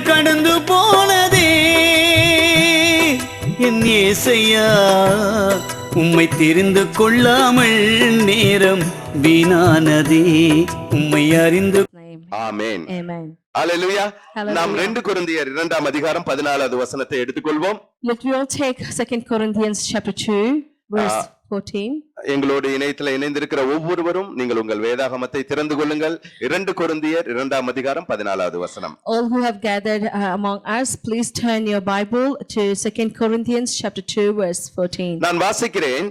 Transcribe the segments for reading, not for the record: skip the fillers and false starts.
கடந்து போனதே என் இயேசையா, உம்மை தெரிந்து கொள்ளாமல் நேரம் வீணானதே, உம்மை அறிந்து. ஆமென். Amen. ஹalleluya. Hallelujah. நாம் 2 கொரிந்தியர் 2ஆம் அதிகாரம் 14வது வசனத்தை எடுத்துக்கொள்வோம். Let we all take 2 Corinthians chapter 2 verse 14. எங்களோடு இணையத்தில் இணைந்திருக்கிற ஒவ்வொருவரும் நீங்கள் உங்கள் வேதாகமத்தை திறந்து கொள்ளுங்கள். 2 கொரிந்தியர் 2ஆம் அதிகாரம் 14வது வசனம். All who have gathered among us, please turn your Bible to 2 Corinthians chapter 2 verse 14. நான் வாசிக்கிறேன்.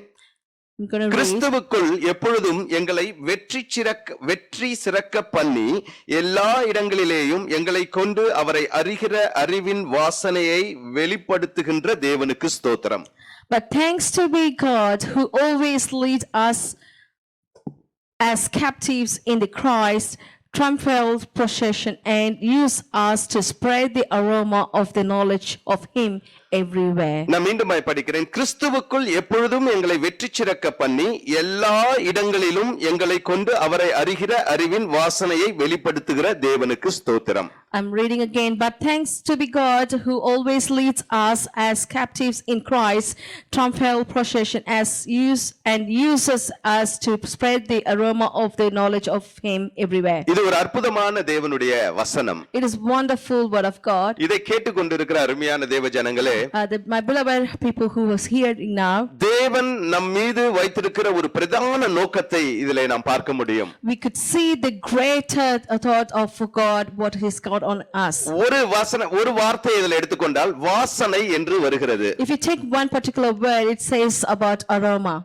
I'm going to read. கிறிஸ்துவுக்குள் எப்பொழுதும் எங்களை வெற்றி சிறக்க பண்ணி எல்லா இடங்களிலேயும் எங்களை கொண்டு அவரை அறிகிற அறிவின் வாசனையை வெளிப்படுத்துகின்ற தேவனுக்கு ஸ்தோத்திரம். But thanks to be God who always leads us as captives in the Christ triumphal procession and use us to spread the aroma of the knowledge of Him everywhere. நான் மீண்டும் படிக்கிறேன். கிறிஸ்துவுக்குள் எப்பொழுதும் எங்களை வெற்றி சிறக்க பண்ணி எல்லா இடங்களிலும் எங்களை கொண்டு அவரை அறிகிற அறிவின் வாசனையை வெளிப்படுத்துகிற தேவனுக்கு ஸ்தோத்திரம். I'm reading again. But thanks to be God who always leads us as captives in Christ triumphal procession uses us to spread the aroma of the knowledge of Him everywhere. இது ஒரு அற்புதமான தேவனுடைய வசனம். It is wonderful word of God. இதை கேட்டுக்கொண்டிருக்கிற அருமையான தேவ ஜனங்களே, My beloved people who was hearing now, தேவன் நம் மீது வைத்திருக்கிற ஒரு பிரதான நோக்கத்தை இதிலே நாம் பார்க்க முடியும். we could see the greater thought of God, what He's got on us. ஒரு வார்த்தை இதில் எடுத்துக்கொண்டால் வாசனை என்று வருகிறது. If you take one particular word, it says about aroma.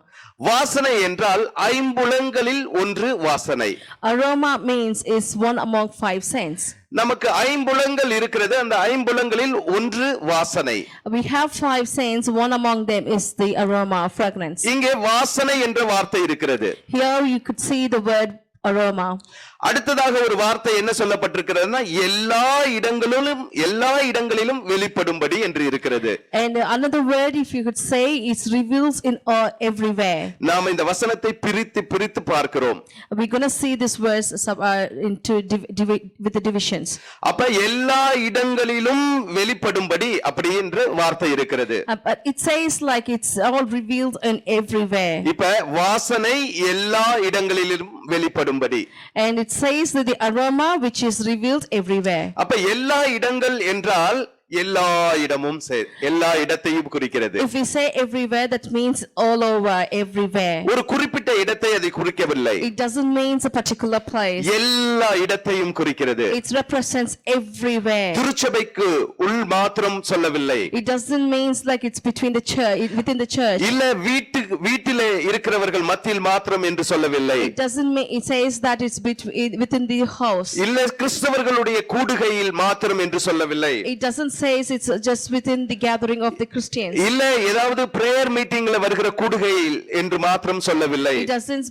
வாசனை என்றால் ஐம்புலன்களில் ஒன்று வாசனை. Aroma means is one among 5 senses. நமக்கு ஐம்புலன்கள் இருக்கிறது. அந்த ஐம்புலன்களில் ஒன்று வாசனை. We have 5 senses. One among them is the aroma, fragrance. இங்கே வாசனை என்ற வார்த்தை இருக்கிறது. Here you could see the word aroma. அடுத்ததாக ஒரு வார்த்தை என்ன சொல்லப்பட்டிருக்கிறதுனா எல்லா இடங்களிலும் வெளிப்படும்படி என்று இருக்கிறது. And another word, if you could say, is reveals in everywhere. நாம் இந்த வசனத்தை பிரித்து பார்க்கிறோம். We're going to see this verse into with the divisions. அப்ப எல்லா இடங்களிலும் வெளிப்படும்படி அப்படி என்று வார்த்தை இருக்கிறது. But it says like it's all revealed in everywhere. இப்ப வாசனை எல்லா இடங்களிலும் வெளிப்படும்படி. And it says that the aroma which is revealed everywhere. அப்ப எல்லா இடங்கள் என்றால் எல்லா இடமும் எல்லா இடத்தையும் குறிக்கிறது. If we say everywhere, that means all over, everywhere. ஒரு குறிப்பிட்ட இடத்தை அது குறிக்கவில்லை. It doesn't mean a particular place. எல்லா இடத்தையும் குறிக்கிறது. It represents everywhere. திருச்சபைக்கு உள் மாத்திரம் சொல்லவில்லை. It doesn't mean like it's between the church, within the church. இல்ல வீட்டிலே இருக்கிறவர்கள் மத்தியில் மாத்திரம் என்று சொல்லவில்லை. It doesn't mean, it says that it's within the house. இல்ல கிறிஸ்தவர்களுடைய கூடுகையில் மாத்திரம் என்று சொல்லவில்லை. It doesn't says it's just within the gathering of the Christians. இல்ல ஏதாவது பிரேயர் மீட்டிங்ல வருகிற கூடுகையில் என்று மாத்திரம் சொல்லவில்லை. It doesn't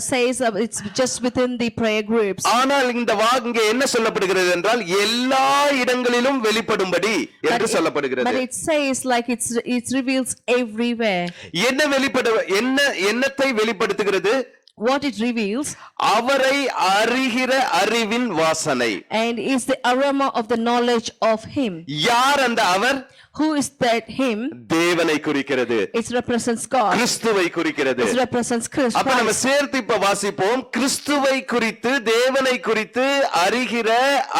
says it's just within the prayer groups. ஆனால் இந்த இங்கே என்ன சொல்லப்படுகிறது என்றால் எல்லா இடங்களிலும் வெளிப்படும்படி என்று சொல்லப்படுகிறது. But it says like it reveals everywhere. என்னத்தை வெளிப்படுத்துகிறது? What it reveals, அவரை அறிகிற அறிவின் வாசனை. And is the aroma of the knowledge of Him. யார் அந்த அவர்? Who is that Him? தேவனை குறிக்கிறது. It represents God. கிறிஸ்துவை குறிக்கிறது. It represents Christ. அப்ப நம்ம சேர்த்து இப்ப வாசிப்போம். கிறிஸ்துவை குறித்து தேவனை குறித்து அறிகிற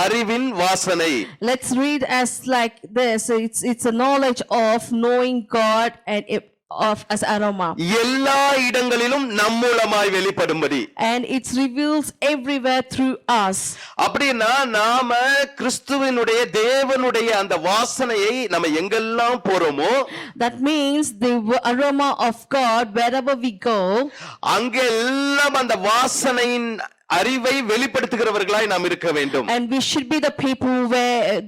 அறிவின் வாசனை. Let's read as like this. It's a knowledge of knowing God and as aroma. எல்லா இடங்களிலும் நம் மூலமாய் வெளிப்படும்படி. And it reveals everywhere through us. அப்படினா நாம கிறிஸ்துவினுடைய தேவனுடைய அந்த வாசனையை நம்ம எங்கெல்லாம் போறோமோ, that means the aroma of God wherever we go, அங்கெல்லாம் அந்த வாசனையின் அறிவை வெளிப்படுத்துகிறவர்களாய் நாம் இருக்க வேண்டும். And we should be the people where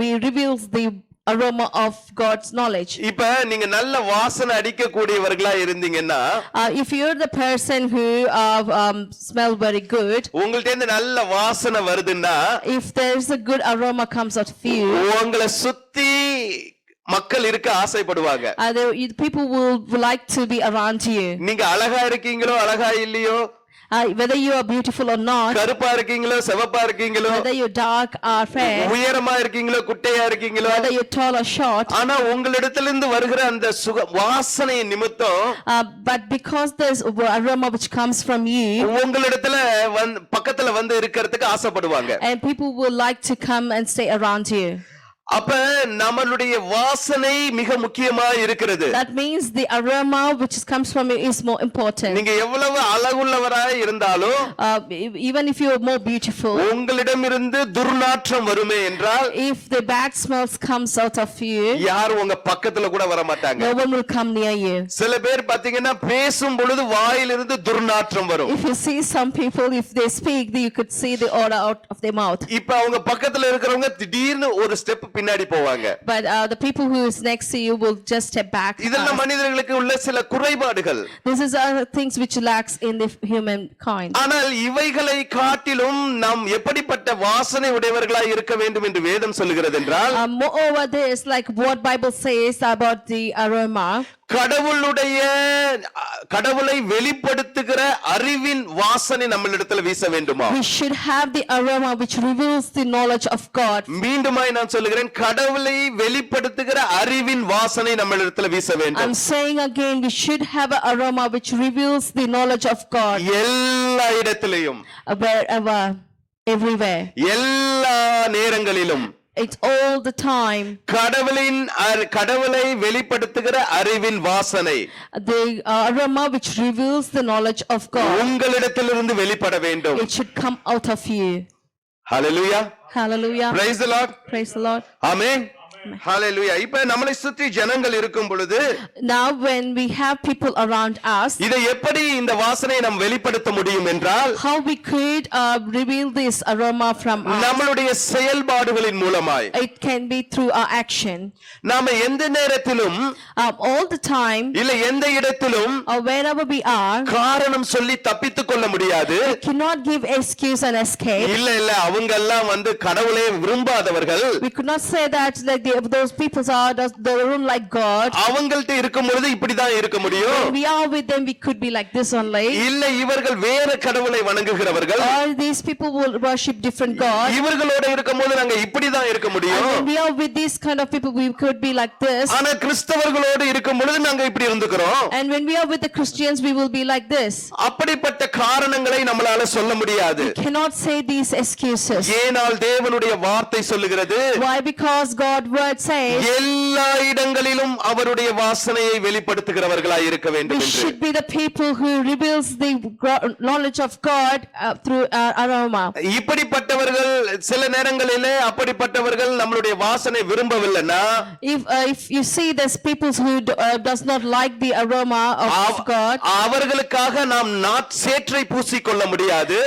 we reveals the aroma of God's knowledge. இப்ப நீங்க நல்ல வாசனை அடிக்க கூடியவர்களா இருந்தீங்கன்னா, if you're the person who smell very good, உங்கள்ட்ட இருந்து நல்ல வாசனை வருதுன்னா, if there's a good aroma comes out of you, உங்களை சுத்தி மக்கள் இருக்க ஆசைப்படுவாங்க. people will like to be around you. நீங்க அழகா இருக்கீங்களோ அழகா இல்லையோ, whether you are beautiful or not, கருப்பா இருக்கீங்களோ சிவப்பா இருக்கீங்களோ, whether you're dark or fair, உயரமா இருக்கீங்களோ குட்டையா இருக்கீங்களோ, whether you're tall or short, ஆனா உங்களிடத்திலிருந்து வருகிற அந்த வாசனை நிமித்தம் but because there's aroma which comes from you, உங்களிடத்துல பக்கத்துல வந்து இருக்கிறதுக்கு ஆசைப்படுவாங்க. and people will like to come and stay around you. அப்ப நம்மளுடைய வாசனை மிக முக்கியமா இருக்கிறது. That means the aroma which comes from you is more important. நீங்க எவ்வளவு அழகுள்ளவராய் இருந்தாலும் Even if you are more beautiful, உங்களிடமிருந்து துர்நாற்றம் வருமே என்றால், if the bad smells comes out of you, யாரும் உங்க பக்கத்துல கூட வர மாட்டாங்க. no one will come near you. சில பேர் பாத்தீங்கன்னா பேசும் பொழுது வாயிலிருந்து துர்நாற்றம் வரும். If you see some people, if they speak, you could see the odor out of their mouth. இப்ப அவங்க பக்கத்துல இருக்கிறவங்க திடீர்னு ஒரு ஸ்டெப் பின்னாடி போவாங்க. But the people who is next to you will just step back. இதெல்லாம் மனிதர்களுக்கு உள்ள சில குறைபாடுகள். This is things which lacks in the human kind. ஆனால் இவைகளை காட்டிலும் நாம் எப்படிப்பட்ட வாசனை உடையவர்களாய் இருக்க வேண்டும் என்று வேதம் சொல்லுகிறது என்றால், Moreover, this like what Bible says about the aroma. கடவுளை வெளிப்படுத்துகிற அறிவின் வாசனை நம்மளிடத்தில் வீச வேண்டுமா? We should have the aroma which reveals the knowledge of God. மீண்டுமாய் நான் சொல்லுகிறேன், கடவுளை வெளிப்படுத்துகிற அறிவின் வாசனை நம்மளிடத்தில் வீச வேண்டும். I'm saying again, we should have an aroma which reveals the knowledge of God. எல்லா இடத்திலும், Wherever, everywhere, எல்லா நேரங்களிலும், it's all the time. கடவுளை வெளிப்படுத்துகிற அறிவின் வாசனை The aroma which reveals the knowledge of God, உங்களிடத்திலிருந்து வெளிப்பட வேண்டும். it should come out of you. Hallelujah. Hallelujah. Praise the Lord. Praise the Lord. ஆமென். ஹல்லேலூயா. இப்ப நம்மளை சுற்றி ஜனங்கள் இருக்கும் பொழுது, Now when we have people around us, இதை எப்படி இந்த வாசனையை நாம் வெளிப்படுத்த முடியும் என்றால், how we could reveal this aroma from us? நம்மளுடைய செயல்பாடுகளின் மூலமாய். It can be through our action. நாம எந்த நேரத்திலும் All the time, இல்ல எந்த இடத்திலும் or wherever we are, காரணம் சொல்லி தப்பித்துக் கொள்ள முடியாது. we cannot give excuse and escape. இல்ல அவங்க எல்லாம் வந்து கடவுளை விரும்பாதவர்கள். We could not say that like those people they don't like God. அவங்கள்ட்ட இருக்கும் பொழுது இப்படிதான் இருக்க முடியும். When we are with them, we could be like this only. இல்ல இவர்கள் வேற கடவுளை வணங்குகிறவர்கள். All these people will worship different gods. இவர்களோட இருக்கும்போது நாங்க இப்படிதான் இருக்க முடியும். And when we are with these kind of people, we could be like this. ஆனா கிறிஸ்தவர்களோடு இருக்கும் பொழுது நாங்க இப்படி இருந்துக்கிறோம். And when we are with the Christians, we will be like this. அப்படிப்பட்ட காரணங்களை நம்மளால சொல்ல முடியாது. We cannot say these excuses. ஏனால் தேவனுடைய வார்த்தை சொல்லுகிறது, Why? Because God word says எல்லா இடங்களிலும் அவருடைய வாசனையை வெளிப்படுத்துகிறவர்களாய் இருக்க வேண்டும் we என்று. should be the people who reveals the knowledge of God through aroma. இப்படிப்பட்டவர்கள் சில நேரங்களிலே அப்படிப்பட்டவர்கள் நம்மளுடைய வாசனை விரும்பவில்லைன்னா, If you see there's people who does not like the aroma of God, அவர்களுக்காக நாம் சேற்றை பூசிக்கொள்ள முடியாது.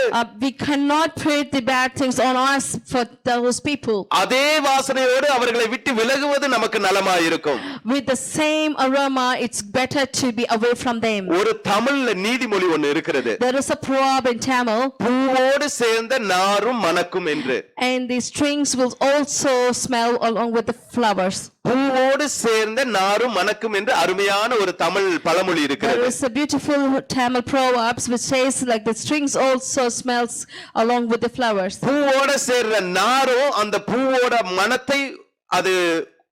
we cannot put the bad things on us for those people. அதே வாசனையோடு அவர்களை விட்டு விலகுவது நமக்கு நலமாயிருக்கும். With the same aroma, it's better to be away from them. ஒரு தமிழ்ல நீதிமொழி ஒன்னு இருக்கிறது, There is a proverb in Tamil, பூவோடு சேர்ந்த நாரும் மணக்கும் என்று. and the strings will also smell along with the flowers. பூவோடு சேர்ந்த நாரும் மணக்கும் என்று அருமையான ஒரு தமிழ் பழமொழி There இருக்கிறது. is a beautiful Tamil proverbs which says like the strings also smells along with the flowers. பூவோட சேர்ற நாரும் அந்த பூவோட மணத்தை அது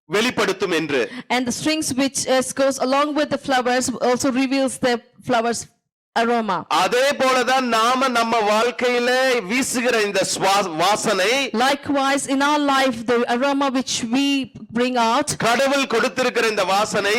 வெளிப்படுத்தும் என்று. And the strings which goes along with the flowers also reveals the flowers aroma. அதே போலதான் நாம நம்ம வாழ்க்கையில வீசுகிற இந்த வாசனை, Likewise in our life the aroma which we bring out, கடவுள் கொடுத்திருக்கிற இந்த வாசனை,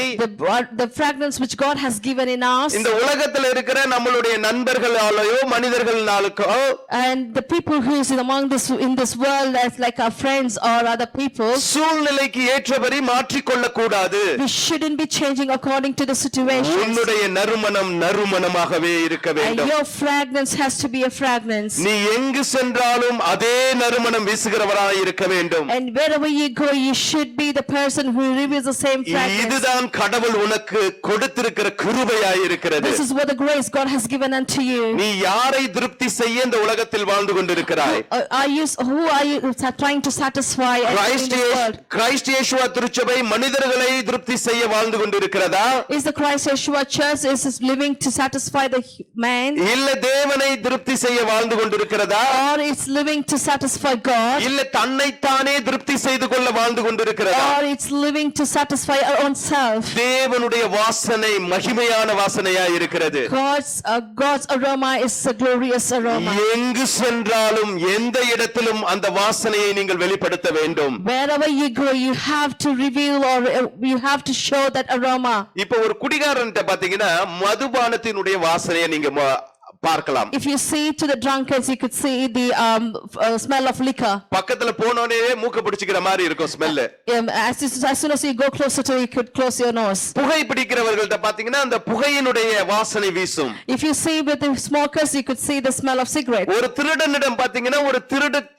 the fragrance which God has given in us, இந்த உலகத்தில் இருக்கிற நம்மளுடைய நண்பர்களாலோ மனிதர்களாலோ, and the people who is among this in this world as like our friends or other people, சூழ்நிலைக்கு ஏற்றபடி மாற்றிக்கொள்ள கூடாது. we shouldn't be changing according to the situation. உன்னுடைய நறுமணம் நறுமணமாகவே இருக்க And வேண்டும். your fragrance has to be a fragrance. நீ எங்கு சென்றாலும் அதே நறுமணம் வீசுகிறவராய் இருக்க வேண்டும். And wherever you go, you should be be the person who reveals the same fragrance. இதுதான் கடவுள் உனக்கு கொடுத்திருக்கிற கிருபையாய் இருக்கிறது. This is what the grace God has given unto you. நீ யாரை திருப்தி செய்ய இந்த உலகத்தில் வாழ்ந்து கொண்டிருக்கிறாய்? Who are you trying to satisfy in this world? கிறிஸ்து இயேசுவ திருச்சபை மனிதர்களை திருப்தி செய்ய வாழ்ந்து கொண்டிருக்கிறதா? Is the Christ Yeshua church is living to satisfy the man? இல்ல தேவனை திருப்தி செய்ய வாழ்ந்து கொண்டிருக்கிறதா? Or it's living to satisfy God? இல்ல தன்னைத்தானே திருப்தி செய்து கொள்ள வாழ்ந்து கொண்டிருக்கிறதா? Or it's living to satisfy our own self? தேவனுடைய வாசனை மகிமையான வாசனையாய் இருக்கிறது. God's aroma is a glorious aroma. எங்கு சென்றாலும் எந்த இடத்திலும் அந்த வாசனையை நீங்கள் வெளிப்படுத்த வேண்டும். Wherever you go, you have to reveal or you have to show that aroma. இப்ப ஒரு குடிகாரன்ட்ட பாத்தீங்கன்னா மதுபானத்தினுடைய வாசனையை நீங்க பார்க்கலாம். If you see to the drunkards, you could see the smell of liquor. பக்கத்துல போனோனே மூக்க பிடிச்சிக்கிற மாதிரி இருக்கும் smell. As soon as you go closer to it, you could close your nose. புகை பிடிக்கிறவர்கள்ட்ட பாத்தீங்கன்னா அந்த புகையினுடைய வாசனை வீசும். If you see with the smokers, you could see the smell of cigarette. ஒரு திருடனிடம் பாத்தீங்கன்னா ஒரு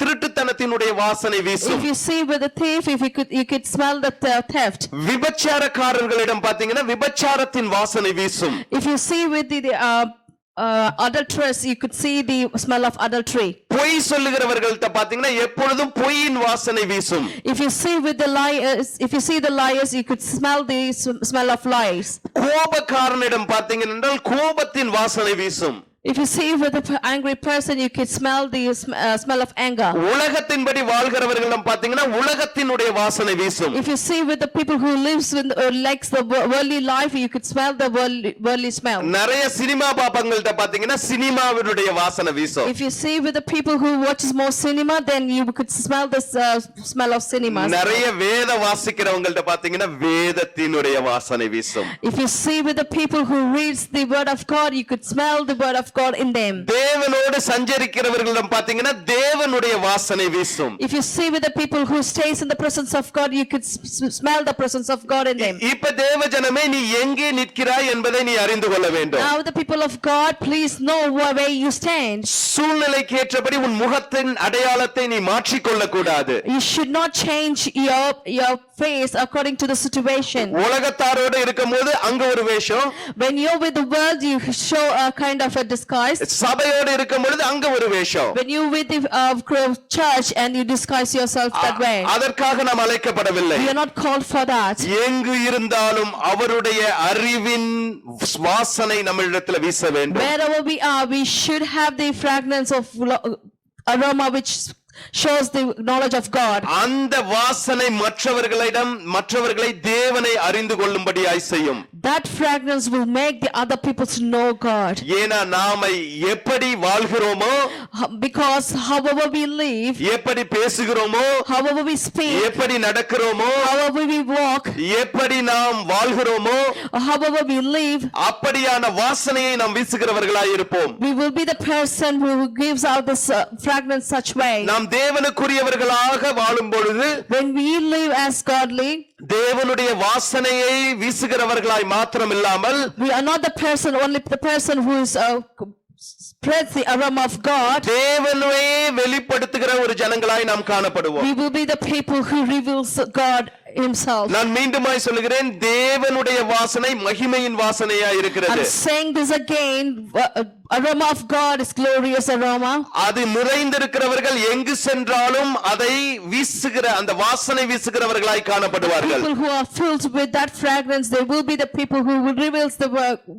திருட்டுத்தனத்தினுடைய வாசனை வீசும். If you see with the thief, you could smell the theft. விபச்சாரக்காரர்களிடம் பாத்தீங்கன்னா விபச்சாரத்தின் வாசனை வீசும். If you see with the adulterers, you could see the smell of adultery. பொய் சொல்லுகிறவர்கள்ட்ட பாத்தீங்கன்னா எப்பொழுதும் பொய்யின் வாசனை வீசும். If you see with the liars, you could smell the smell of lies. கோபக்காரனிடம் பாத்தீங்கன்னா கோபத்தின் வாசனை வீசும். If you see with the angry person, you could smell the smell of anger. உலகத்தின்படி வாழ்கிறவர்களிடம் பாத்தீங்கன்னா உலகத்தினுடைய வாசனை வீசும். If you see with the people who lives with likes the worldly life, you could smell the worldly smell. நிறைய cinema பாப்பங்கள்ட்ட பாத்தீங்கன்னா சினிமாவினுடைய வாசனை வீசும். If you see with the people who watches more cinema, then you could smell the smell of cinema. நிறைய வேத வாசிக்கிறவங்கள்ட்ட பாத்தீங்கன்னா வேதத்தினுடைய வாசனை வீசும். If you see with the people who reads the word of God, you could smell the word of God in them. தேவனோடு சஞ்சரிக்கிறவர்களிடம் பாத்தீங்கன்னா தேவனுடைய வாசனை வீசும். If you see with the people who stays in the presence of God, you could smell the presence of God in them. இப்ப தேவஜனமே நீ எங்கே நிற்கிறாய் என்பதை நீ அறிந்து கொள்ள வேண்டும். Now the people of God, please know where you stand. சூழ்நிலைக்கு ஏற்றபடி உன் முகத்தின் அடையாளத்தை நீ மாற்றிக் கொள்ள கூடாது. You should not change your face according to the situation. உலகத்தாரோடு இருக்கும்போது அங்க ஒரு வேஷம். When you're with the world, you show a kind of a disguise. சபையோடு இருக்கும்போது அங்க ஒரு வேஷம். When you with the church and you disguise yourself that way. அதற்காக நாம் அழைக்கப்படவில்லை. We are not called for that. எங்கு இருந்தாலும் அவருடைய அறிவின் வாசனை நம்மிடத்தில் வீச வேண்டும். Wherever we are, we should have the fragrance of aroma which shows the knowledge of God. அந்த வாசனை மற்றவர்களை தேவனை அறிந்து கொள்ளும்படியாய் செய்யும். That fragrance will make the other people to know God. ஏனா நாமை எப்படி வாழ்கிறோமோ, because however we live, எப்படி பேசுகிறோமோ, however we speak, எப்படி நடக்கிறோமோ, however we walk, எப்படி நாம் வாழ்கிறோமோ, however we live, அப்படியான வாசனையை நாம் வீசுகிறவர்களாய் இருப்போம். we will be the person who gives out this fragrance such way. நாம் தேவனுக்குரியவர்களாக வாழும் பொழுது, when we live as godly, தேவனுடைய வாசனையை வீசுகிறவர்களாய் மாத்திரம் இல்லாமல், we are not only the person who is spreads the aroma of God. தேவனை வெளிப்படுத்துகிற ஒரு ஜனங்களாய் நாம் காணப்படுவோம். We will be the people who reveals God himself. நான் மீண்டுமாய் சொல்கிறேன், தேவனுடைய வாசனை மகிமையின் வாசனையா இருக்கிறது. I'm saying this again, aroma of God is glorious aroma. அது நிறைந்திருக்கிறவர்கள் எங்கு சென்றாலும் அதை வீசுகிற அந்த வாசனை வீசுகிறவர்களாய் காணப்படுவார்கள். People who are filled with that fragrance, they will be the people who will reveals the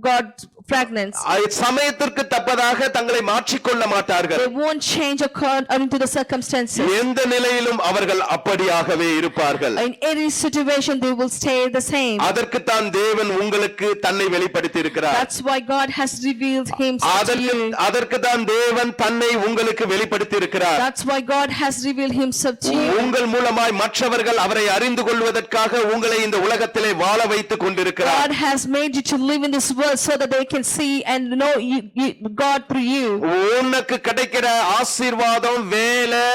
God fragrance. சமயத்திற்கு தப்பதாக தங்களை மாற்றிக்கொள்ள மாட்டார்கள். They won't change according to the circumstances. எந்த நிலையிலும் அவர்கள் அப்படியாகவே இருப்பார்கள். In any situation they will stay the same. அதற்கு தான் தேவன் உங்களுக்கு தன்னை வெளிப்படுத்தி இருக்கிறார். That's why God has revealed himself to you. அதற்கு தான் தேவன் தன்னை உங்களுக்கு வெளிப்படுத்தி இருக்கிறார். That's why God has revealed himself to you. உங்கள் மூலமாய் மற்றவர்கள் அவரை அறிந்து கொள்வதற்காக உங்களை இந்த உலகத்திலே வாழ வைத்துக் கொண்டிருக்கிறார். God has made you to live in this world so that they can see and know God through you. உனக்கு கிடைக்கிற ஆசீர்வாதம், வேலை,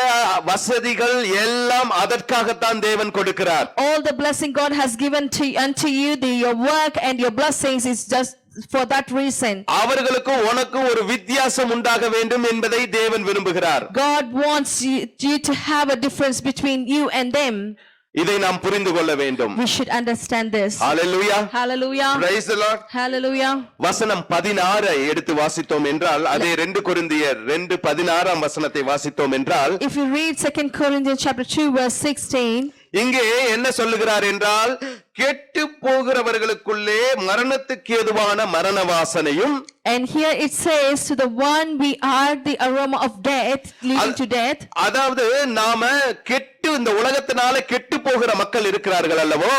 வசதிகள் எல்லாம் அதற்காகத்தான் தேவன் கொடுக்கிறார். All the blessing God has given unto you, your work and your blessings is just for that reason. அவர்களுக்கு உனக்கு ஒரு வித்தியாசம் உண்டாக வேண்டும் என்பதை தேவன் விரும்புகிறார். God wants you to have a difference between you and them. இதை நாம் புரிந்து கொள்ள வேண்டும். We should understand this. Hallelujah. Hallelujah. Praise the Lord. Hallelujah. வசனம் 16 எடுத்து வாசித்தோம் என்றால் அதே 2 கொரிந்தியர் 2:16 வசனத்தை வாசித்தோம் என்றால் If you read 2 Corinthians chapter 2 verse 16, இங்கே என்ன சொல்லுகிறார் என்றால் கெட்டு போகிறவர்களுக்குள்ளே மரணத்துக்கு ஏதுவான மரண வாசனையும் and here it says to the one we are the aroma of death leading to death. அதாவது நாம கெட்டு இந்த உலகத்தினால கெட்டு போகிற மக்கள் இருக்கிறார்கள் அல்லவோ,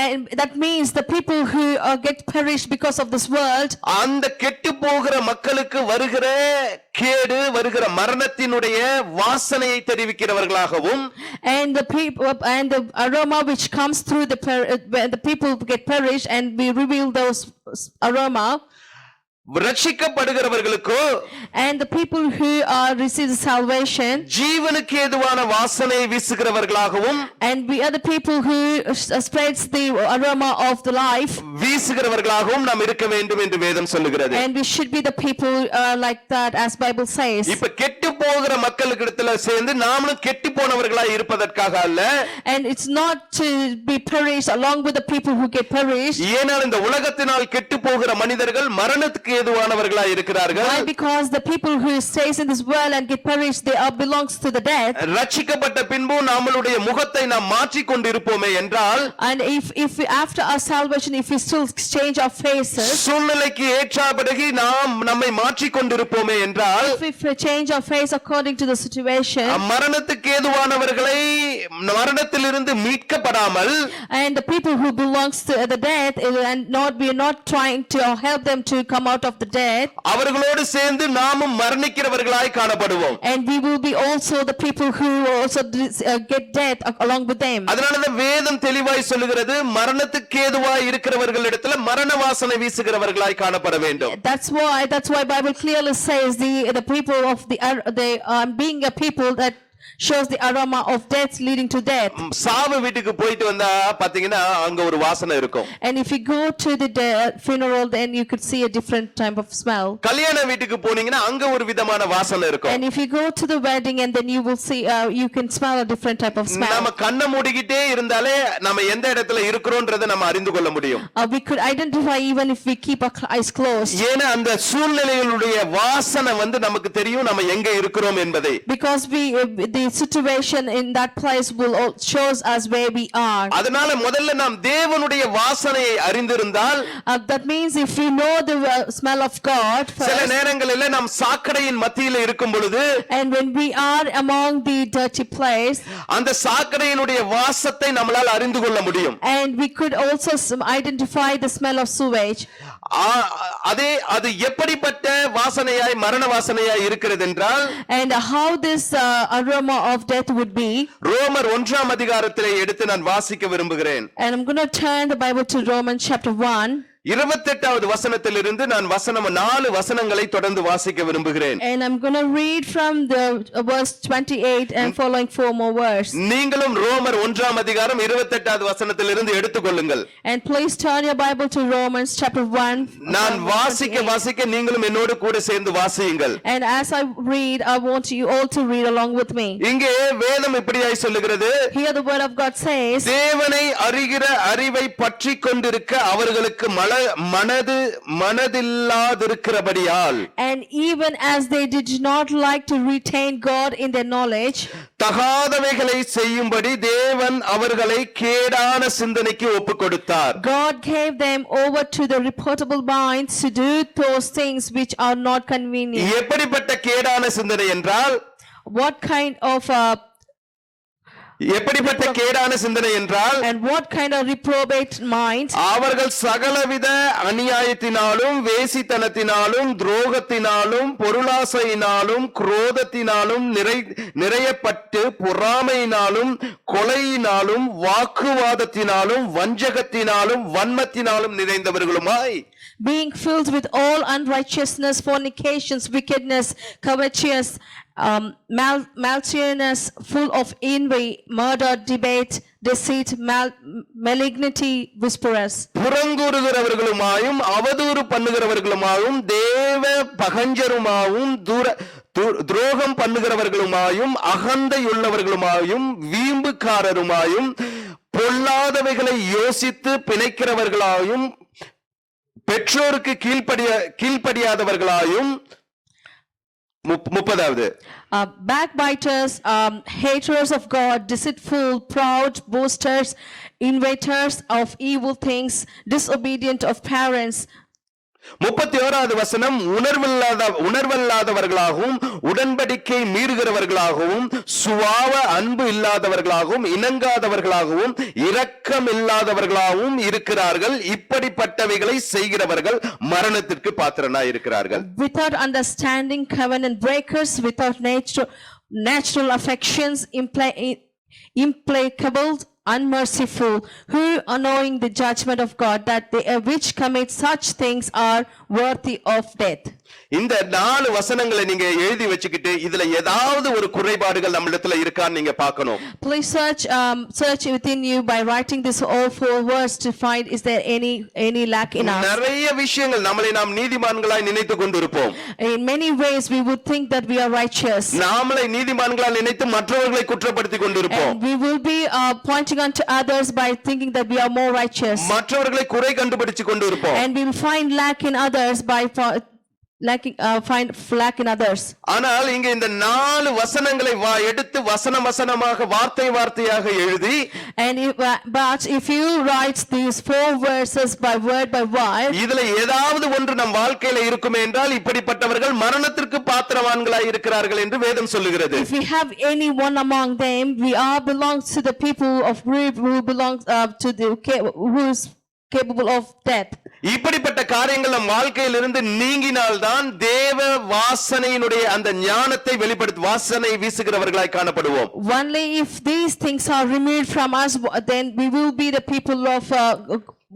And that means the people who get perished because of this world. அந்த கெட்டு போகிற மக்களுக்கு வருகிற கேடு வருகிற மரணத்தினுடைய வாசனையை தெரிவிக்கிறவர்களாகவும் And the people and the aroma which comes through when the people get perished and we reveal those aroma. ரட்சிக்கப்படுகிறவர்களுக்கோ And the people who receive salvation. ஜீவனுக்கு ஏதுவான வாசனை வீசுகிறவர்களாகவும் And we are the people who spreads the aroma of the life. வீசுகிறவர்களாகவும் நாம் இருக்க வேண்டும் என்று வேதம் சொல்லுகிறது. And we should be the people like that as Bible says. இப்ப கெட்டு போகிற மக்களுக்கிடத்துல சேர்ந்து நாமளும் கெட்டு போனவர்களாய் இருப்பதற்காக அல்ல. And it's not to be perished along with the people who get perished. ஏனால் இந்த உலகத்தினால் கெட்டு போகிற மனிதர்கள் மரணத்துக்கு ஏதுவானவர்களாய் இருக்கிறார்கள். Why? Because the people who stays in this world and get perished, they are belongs to the death. ரட்சிக்கப்பட்ட பின்பு நம்மளுடைய முகத்தை நாம் மாற்றிக் கொண்டிருப்போமே என்றால், And if we, after our salvation, if we still change our faces, சூழ்நிலைக்கு ஏற்றபடி நாம் நம்மை மாற்றிக் கொண்டிருப்போமே என்றால், if we change our face according to the situation, மரணத்துக்கு ஏதுவானவர்களை மரணத்திலிருந்து மீட்கப்படாமல், and the people who belongs to the death and we are not trying to help them to come out of the death, அவர்களோடு சேர்ந்து நாமும் மரணிக்கிறவர்களாய் காணப்படுவோம். and we will be also the people who also get death along with them. அதனால வேதம் தெளிவாய் சொல்லுகிறது, மரணத்துக்கு ஏதுவாய் இருக்கிறவர்களிடத்துல மரண வாசனை வீசுகிறவர்களாய் காணப்பட வேண்டும். That's why Bible clearly says the people of they being a people that shows the aroma of death leading to death. சாவு வீட்டுக்கு போயிட்டு வந்தா பாத்தீங்கன்னா அங்க ஒரு வாசனை இருக்கும். And if you go to the funeral, then you could see a different type of smell. கல்யாண வீட்டுக்கு போனீங்கன்னா அங்க ஒரு விதமான வாசனை இருக்கும். And if you go to the wedding, and then you will see you can smell a different type of smell. நாம கண்ணை மூடிக்கிட்டே இருந்தாலே நாம எந்த இடத்துல இருக்கிறோம்ன்றதை நம்ம அறிந்து கொள்ள முடியும். We could identify even if we keep our eyes closed. ஏன்னா அந்த சூழ்நிலைகளுடைய வாசனை நமக்கு தெரியும் நம்ம எங்க இருக்கிறோம் என்பதை. Because the situation in that place will shows us where we are. அதனால முதல்ல நாம் தேவனுடைய வாசனையை அறிந்திருந்தால், that means if we know the smell of God first, சில நேரங்களில் நாம் சாக்கடையின் மத்தியில இருக்கும் பொழுது, and when we are among the dirty place, அந்த சாக்கடையினுடைய வாசத்தை நம்மால் அறிந்து கொள்ள முடியும். and we could also identify the smell of sewage. அது எப்படிப்பட்ட வாசனையாய் மரண வாசனையாய் இருக்கிறது என்றால், and how this aroma of death would be. ரோமர் 1ஆம் அதிகாரத்திலே எடுத்து நான் வாசிக்க விரும்புகிறேன். And I'm going to turn the Bible to Romans chapter 1. 28வது வசனத்திலிருந்து நான் 4 வசனங்களை தொடர்ந்து வாசிக்க விரும்புகிறேன். And I'm going to read from the verse 28 and following 4 more verses. நீங்களும் ரோமர் 1ஆம் அதிகாரம் 28வது வசனத்திலிருந்து எடுத்துக்கொள்ளுங்கள். And please turn your Bible to Romans chapter 1. நான் வாசிக்க நீங்களும் என்னோடு கூட சேர்ந்து வாசியுங்கள். And as I read, I want you all to read along with me. இங்கே வேதம் இப்படியாய் சொல்லுகிறது, Here the word of God says, தேவனை அறிகிற அறிவை பற்றிக் கொண்டிருக்க அவர்களுக்கு மனதில்லாதிருக்கிறபடியால், and even as they did not like to retain God in their knowledge, தகாதவைகளை செய்யும்படி தேவன் அவர்களை கேடான சிந்தனைக்கு ஒப்புக்கொடுத்தார். God gave them over to the reproachable minds to do those things which are not convenient. எப்படிப்பட்ட கேடான சிந்தனை என்றால், What kind of எப்படிப்பட்ட கேடான சிந்தனை என்றால், and what kind of reprobate mind? அவர்கள் சகலவித அநியாயத்தினாலும் வேசித்தனத்தினாலும் துரோகத்தினாலும் பொருளாசையினாலும் குரோதத்தினாலும் நிறையப்பட்டு பொறாமையினாலும் கொலையினாலும் வாக்குவாதத்தினாலும் வஞ்சகத்தினாலும் வன்மத்தினாலும் நிறைந்தவர்களுமாய், being filled with all unrighteousness, fornications, wickedness, covetousness, malicious, full of envy, murder, debate, deceit, malignity, whisperers. புறங்கூறுகிறவர்களுமாயும் அவதூறு பண்ணுகிறவர்களுமாயும் தேவ பகஞ்சருமாயும் துரோகம் பண்ணுகிறவர்களுமாயும் அகந்தையுள்ளவர்களுமாயும் வீம்புக்காரருமாயும் பொல்லாதவைகளை யோசித்து பிணைக்கிறவர்களாயும் பெற்றோருக்கு கீழ்ப்படியாதவர்களாயும் 30வது backbiters, haters of God, deceitful, proud, boasters, inventors of evil things, disobedient of parents. 31வது வசனம் உணர்வல்லாதவர்களாகவும் உடன்படிக்கை மீறுகிறவர்களாகவும் சுபாவ அன்பு இல்லாதவர்களாகவும் இணங்காதவர்களாகவும் இரக்கம் இல்லாதவர்களாகவும் இருக்கிறார்கள். இப்படிப்பட்டவைகளை செய்கிறவர்கள் மரணத்திற்கு பாத்திரனாய் இருக்கிறார்கள். Without understanding, covenant breakers, without natural affections, implacable, unmerciful, who knowing the judgment of God, that they which commit such things are worthy of death. இந்த 4 வசனங்களை நீங்க எழுதி வச்சுக்கிட்டு இதுல ஏதாவது ஒரு குறைபாடுகள் நம்மிடத்துல இருக்கான்னு நீங்க பார்க்கணும். Please search within you by writing this all 4 words to find is there any lack in us. நிறைய விஷயங்கள் நம்மளை நாம் நீதிமான்களாய் நினைத்துக் கொண்டிருப்போம். In many ways we would think that we are righteous. நாமளை நீதிமான்களாய் நினைத்து மற்றவர்களை குற்றப்படுத்திக் கொண்டிருப்போம். And we will be pointing unto others by thinking that we are more righteous. மற்றவர்களை குறை கண்டுபிடித்துக் கொண்டிருப்போம். And we will find lack in others by find lack in others. ஆனால் இங்க இந்த 4 வசனங்களை எடுத்து வசனமாக வார்த்தையாக எழுதி but if you write these 4 verses by word இதுல ஏதாவது ஒன்று நம் வாழ்க்கையில இருக்குமே என்றால் இப்படிப்பட்டவர்கள் மரணத்திற்கு பாத்திரவான்களாய் இருக்கிறார்கள் என்று வேதம் சொல்லுகிறது. If we have any one among them, we are belongs to the people of grief, who belongs to the who is capable of death. இப்படிப்பட்ட காரியங்கள் நம் வாழ்க்கையிலிருந்து நீங்கினால்தான் தேவ வாசனையினுடைய அந்த ஞானத்தை வாசனை வீசுகிறவர்களாய் காணப்படுவோம். Only if these things are removed from us, then we will be the people of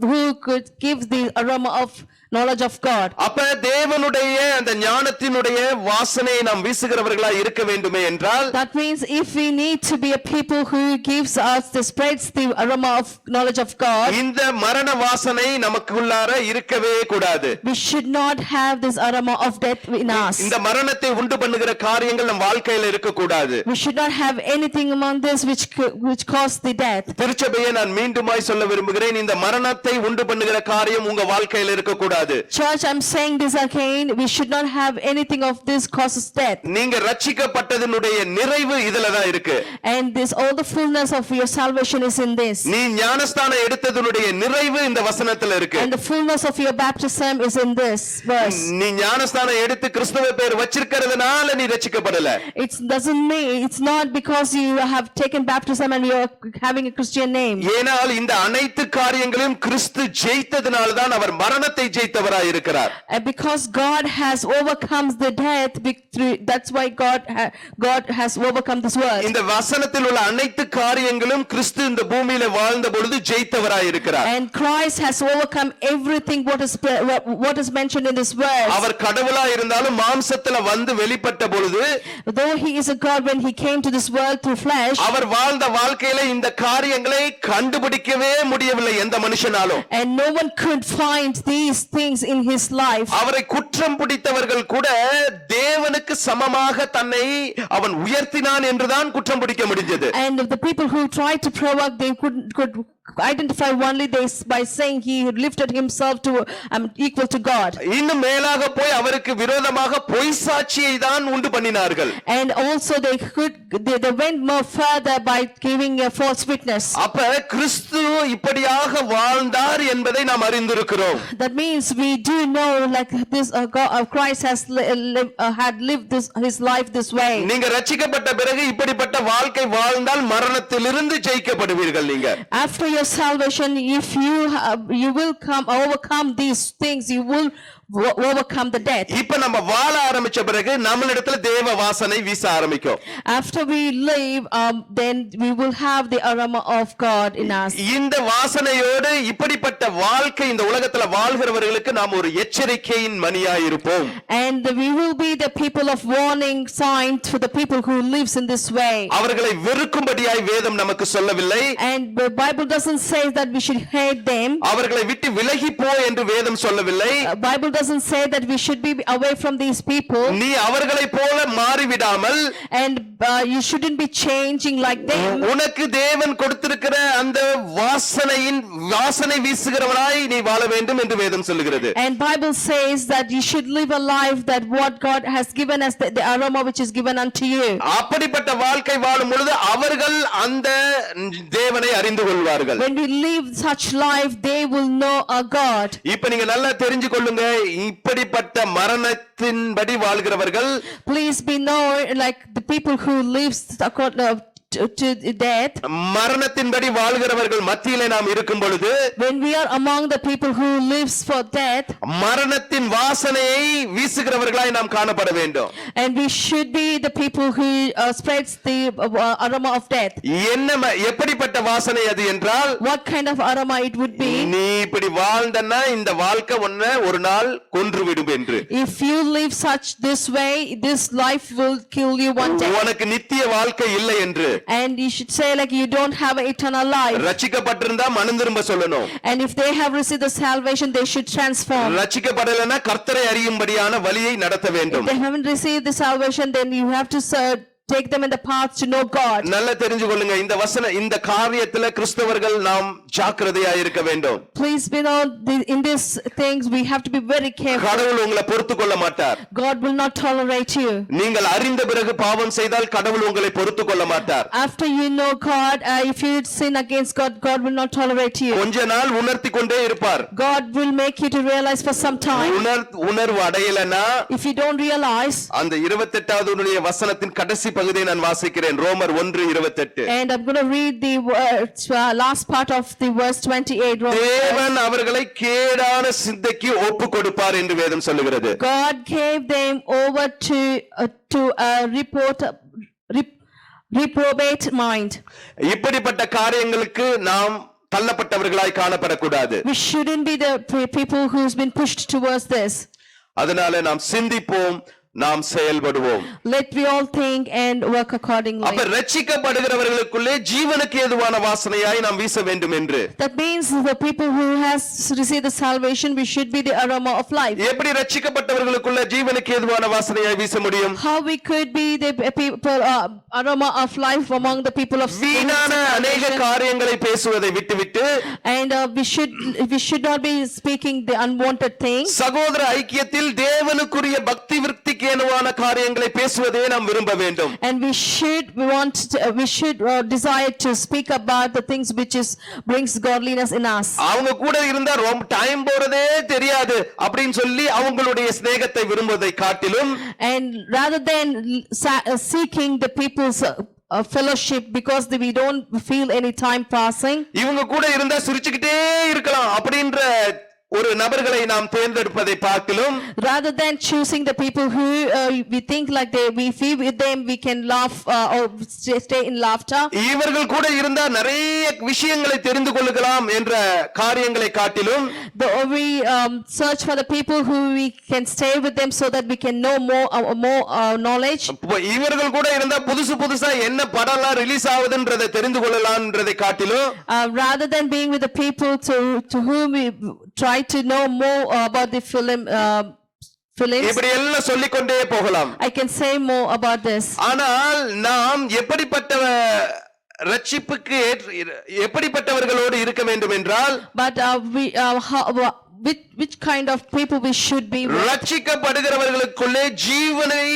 who could give the aroma of knowledge of God. அப்ப தேவனுடைய அந்த ஞானத்தினுடைய வாசனையை நாம் வீசுகிறவர்களாய் இருக்க வேண்டுமே என்றால், that means if we need to be a people who gives us spreads the aroma of knowledge of God, இந்த மரண வாசனை நமக்குள்ளார இருக்கவே கூடாது. we should not have this aroma of death in us. இந்த மரணத்தை உண்டு பண்ணுகிற காரியங்கள் நம் வாழ்க்கையில இருக்க கூடாது. We should not have anything among this which cause the death. திருச்சபையை நான் மீண்டுமாய் சொல்ல விரும்புகிறேன், இந்த மரணத்தை உண்டு பண்ணுகிற காரியம் உங்க வாழ்க்கையில இருக்க கூடாது. Church, I'm saying this again, we should not have anything of this causes death. நீங்க ரட்சிக்கப்பட்டதனுடைய நிறைவு இதுல தான் இருக்கு. And this all the fullness of your salvation is in this. நீ ஞானஸ்தானம் எடுத்ததனுடைய நிறைவு இந்த வசனத்துல இருக்கு. And the fullness of your baptism is in this verse. நீ ஞானஸ்தானம் எடுத்து கிறிஸ்துவ பேர் வச்சிருக்கிறதுனால நீ ரட்சிக்கப்படல. It doesn't mean, it's not because you have taken baptism and you are having a Christian name. ஏனால் இந்த அனைத்து காரியங்களையும் கிறிஸ்து ஜெயித்ததனால தான் அவர் மரணத்தை ஜெயித்தவராய் இருக்கிறார். Because God has overcome the death victory, that's why God has overcome this world. இந்த வசனத்தில் உள்ள அனைத்து காரியங்களும் கிறிஸ்து இந்த பூமியில வாழ்ந்த பொழுது ஜெயித்தவராய் இருக்கிறார். And Christ has overcome everything what is mentioned in this verse. அவர் கடவுளாய் இருந்தாலும் மாம்சத்துல வந்து வெளிப்பட்ட பொழுது, though he is a God, when he came to this world through flesh, அவர் வாழ்ந்த வாழ்க்கையில இந்த காரியங்களை கண்டுபிடிக்கவே முடியவில்லை எந்த மனுஷனாலும். and no one could find these things in his life. அவரை குற்றம் பிடித்தவர்கள் கூட தேவனுக்கு சமமாக தன்னை அவன் உயர்த்தினான் என்றுதான் குற்றம் பிடிக்க முடிஞ்சது. And the people who tried to provoke, they could identify only this by saying he lifted himself to equal to God. இன்னும் மேலாக போய் அவருக்கு விரோதமாக பொய் சாட்சியை தான் உண்டு பண்ணினார்கள். And also they went more further by giving a false witness. அப்ப கிறிஸ்து இப்படியாக வாழ்ந்தார் என்பதை நாம் அறிந்திருக்கிறோம். That means we do know like this Christ had lived his life this way. நீங்க ரட்சிக்கப்பட்ட பிறகு இப்படிப்பட்ட வாழ்க்கை வாழ்ந்தால் மரணத்திலிருந்து ஜெயிக்கப்படுவீர்கள். நீங்க after your salvation, if you will overcome these things, you will overcome the death. இப்ப நம்ம வாழ ஆரம்பிச்ச பிறகு நம்மளிடத்துல தேவ வாசனை வீச ஆரம்பிக்கும். After we live, then we will have the aroma of God in us. இந்த வாசனையோடு இப்படிப்பட்ட வாழ்க்கை இந்த உலகத்துல வாழ்கிறவர்களுக்கு நாம் ஒரு எச்சரிக்கையின் மணியாய் இருப்போம். And we will be the people of warning sign to the people who lives in this way. அவர்களை வெறுக்கும்படியாய் வேதம் நமக்கு சொல்லவில்லை. And the Bible doesn't say that we should hate them. அவர்களை விட்டு விலகி போ என்று வேதம் சொல்லவில்லை. Bible doesn't say that we should be away from these people. நீ அவர்களை போல மாறிவிடாமல், and you shouldn't be changing like them. உனக்கு தேவன் கொடுத்திருக்கிற அந்த வாசனை வீசுகிறவனாய் நீ வாழ வேண்டும் என்று வேதம் சொல்லுகிறது. And Bible says that you should live a life that what God has given us, the aroma which is given unto you. அப்படிப்பட்ட வாழ்க்கை வாழும் பொழுது அவர்கள் அந்த தேவனை அறிந்து கொள்வார்கள். When we live such life, they will know a God. இப்ப நீங்க நல்லா தெரிஞ்சு கொள்ளுங்க, இப்படிப்பட்ட மரணத்தின்படி வாழ்கிறவர்கள், Please be known like the people who lives to death. மரணத்தின்படி வாழ்கிறவர்கள் மத்தியிலே நாம் இருக்கும் பொழுது, When we are among the people who lives for death, மரணத்தின் வாசனையை வீசுகிறவர்களாய் நாம் காணப்பட வேண்டும். and we should be the people who spreads the aroma of death. எப்படிப்பட்ட வாசனை அது என்றால், What kind of aroma it would be? நீ இப்படி வாழ்ந்தன்னா இந்த வாழ்க்கை உன்னை ஒரு நாள் கொன்றுவிடும் என்று. If you live such this way, this life will kill you one day. உனக்கு நித்திய வாழ்க்கை இல்லை என்று. And you should say like you don't have an eternal life. ரட்சிக்கப்பட்டிருந்தா மனம் திரும்ப சொல்லணும். And if they have received the salvation, they should transform. ரட்சிக்கப்படலைன்னா கர்த்தரை அறியும்படியான வழியை நடத்த வேண்டும். If they haven't received the salvation, then you have to take them in the path to know God. நல்ல தெரிஞ்சு கொள்ளுங்க, இந்த காரியத்துல கிறிஸ்தவர்கள் நாம் ஜாக்கிரதையா இருக்க வேண்டும். Please be known, in these things we have to be very careful. கடவுள் உங்களை பொறுத்து கொள்ள மாட்டார். God will not tolerate you. நீங்கள் அறிந்த பிறகு பாவம் செய்தால் கடவுள் உங்களை பொறுத்து கொள்ள மாட்டார். After you know God, if you sin against God, God will not tolerate you. கொஞ்ச நாள் உணர்த்தி கொண்டே இருப்பார். God will make you to realize for some time. உணர்வு அடையலனா, if you don't realize, அந்த 28வது வசனத்தின் கடைசி பகுதியை நான் வாசிக்கிறேன். ரோமர் 1:28. And I'm going to read the words, last part of the verse 28. தேவன் அவர்களை கேடான சிந்தைக்கு ஒப்பு கொடுப்பார் என்று வேதம் சொல்லுகிறது. God gave them over to a reprobate mind. இப்படிப்பட்ட காரியங்களுக்கு நாம் தள்ளப்பட்டவர்களாய் காணப்படக்கூடாது. We shouldn't be the people who's been pushed towards this. அதனால நாம் சிந்திப்போம், நாம் செயல்படுவோம். Let we all think and work accordingly. அப்ப ரட்சிக்கப்படுகிறவர்களுக்குள்ளே ஜீவனுக்கு ஏதுவான வாசனையாய் நாம் வீச வேண்டும் என்று. That means the people who has received the salvation, we should be the aroma of life. எப்படி ரட்சிக்கப்பட்டவர்களுக்குள்ள ஜீவனுக்கு ஏதுவான வாசனையாய் வீச முடியும்? How we could be the people aroma of life among the people of வீணான अनेक காரியங்களை பேசுவதை விட்டுவிட்டு, and we should not be speaking the unwanted things. சகோதர ஐக்கியத்தில் தேவனுக்குரிய பக்தி விருத்திக்கு ஏதுவான காரியங்களை பேசுவதே நாம் விரும்ப வேண்டும். And we should desire to speak about the things which brings godliness in us. அவங்க கூட இருந்தா ரொம்ப டைம் போறதே தெரியாது அப்படினு சொல்லி அவங்களுடைய ஸ்நேகத்தை விரும்புவதை காட்டிலும், and rather than seeking the people's fellowship because we don't feel any time passing, இவங்க கூட இருந்தா சிரிச்சுக்கிட்டே இருக்கலாம் அப்படின்ற ஒரு நபர்களை நாம் தேர்ந்தெடுப்பதை பார்க்கலாம். rather than choosing the people who we think like we feel with them we can laugh or stay in laughter, இவர்கள் கூட இருந்தா நிறைய விஷயங்களை தெரிந்து கொள்ளலாம் என்ற காரியங்களை காட்டிலும், we search for the people who we can stay with them so that we can know more knowledge. இவர்கள் கூட இருந்தா புதுசா என்ன படம்லாம் ரிலீஸ் ஆகுதுன்றதை தெரிந்து கொள்ளலாம்ன்றதை காட்டிலும், rather than being with the people to whom we try to know more about the films. இப்படி எல்லாம் சொல்லிக்கொண்டே போகலாம். I can say more about this. ஆனால் நாம் எப்படிப்பட்ட ரட்சிப்புக்கு எப்படிப்பட்டவர்களோடு இருக்க வேண்டும் என்றால், but which kind of people we should be with? ரட்சிக்கப்படுகிறவர்களுக்குள்ளே ஜீவனை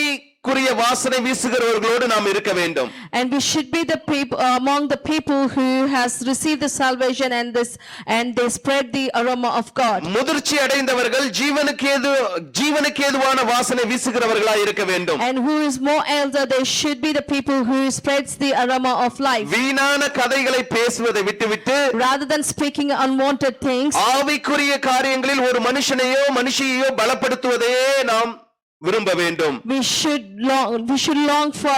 குரிய வாசனை வீசுகிறவர்களோடு நாம் இருக்க வேண்டும். And we should be the people among the people who has received the salvation and they spread the aroma of God. முதிர்ச்சி அடைந்தவர்கள் ஜீவனுக்கு ஏதுவான வாசனை வீசுகிறவர்களாய் இருக்க வேண்டும். And who is more elder, they should be the people who spreads the aroma of life. வீணான கதைகளை பேசுவதை விட்டுவிட்டு, rather than speaking unwanted things, ஆவிக்குரிய காரியங்களில் ஒரு மனுஷியையோ பலப்படுத்துவதையே நாம் விரும்ப வேண்டும். we should long for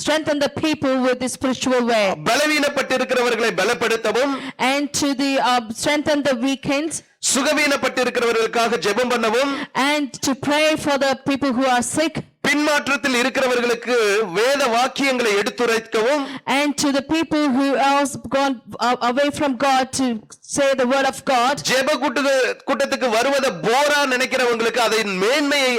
strengthen the people with the spiritual way, பலவீனப்பட்டிருக்கிறவர்களை பலப்படுத்தவும், and to the strengthen the weakened, சுகவீனப்பட்டிருக்கிறவர்களுக்காக ஜெபம் பண்ணவும், and to pray for the people who are sick, பின்மாற்றத்தில் இருக்கிறவர்களுக்கு வேத வாக்கியங்களை எடுத்துரைக்கவும், and to the people who else gone away from God to say the word of God. ஜெப கூட்டத்துக்கு வருவதை போரா நினைக்கிறவங்களுக்கு அதை மேன்மையை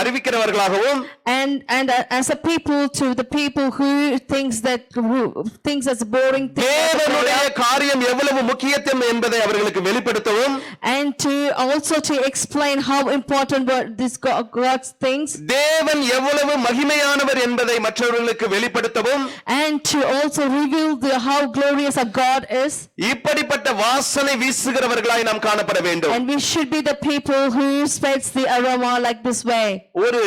அறிவிக்கிறவர்களாகவும், and as a people to the people who thinks as boring things as a தேவனுடைய prayer, காரியம் எவ்வளவு முக்கியத்துவம் என்பதை அவர்களுக்கு வெளிப்படுத்தவும் and to also to explain how important were these God's things, தேவன் எவ்வளவு மகிமையானவர் என்பதை மற்றவர்களுக்கு வெளிப்படுத்தவும் and to also reveal how glorious a God is. இப்படிப்பட்ட வாசனை வீசுகிறவர்களாய் நாம் காணப்பட வேண்டும். And we should be the people who spreads the aroma like this way. ஒரு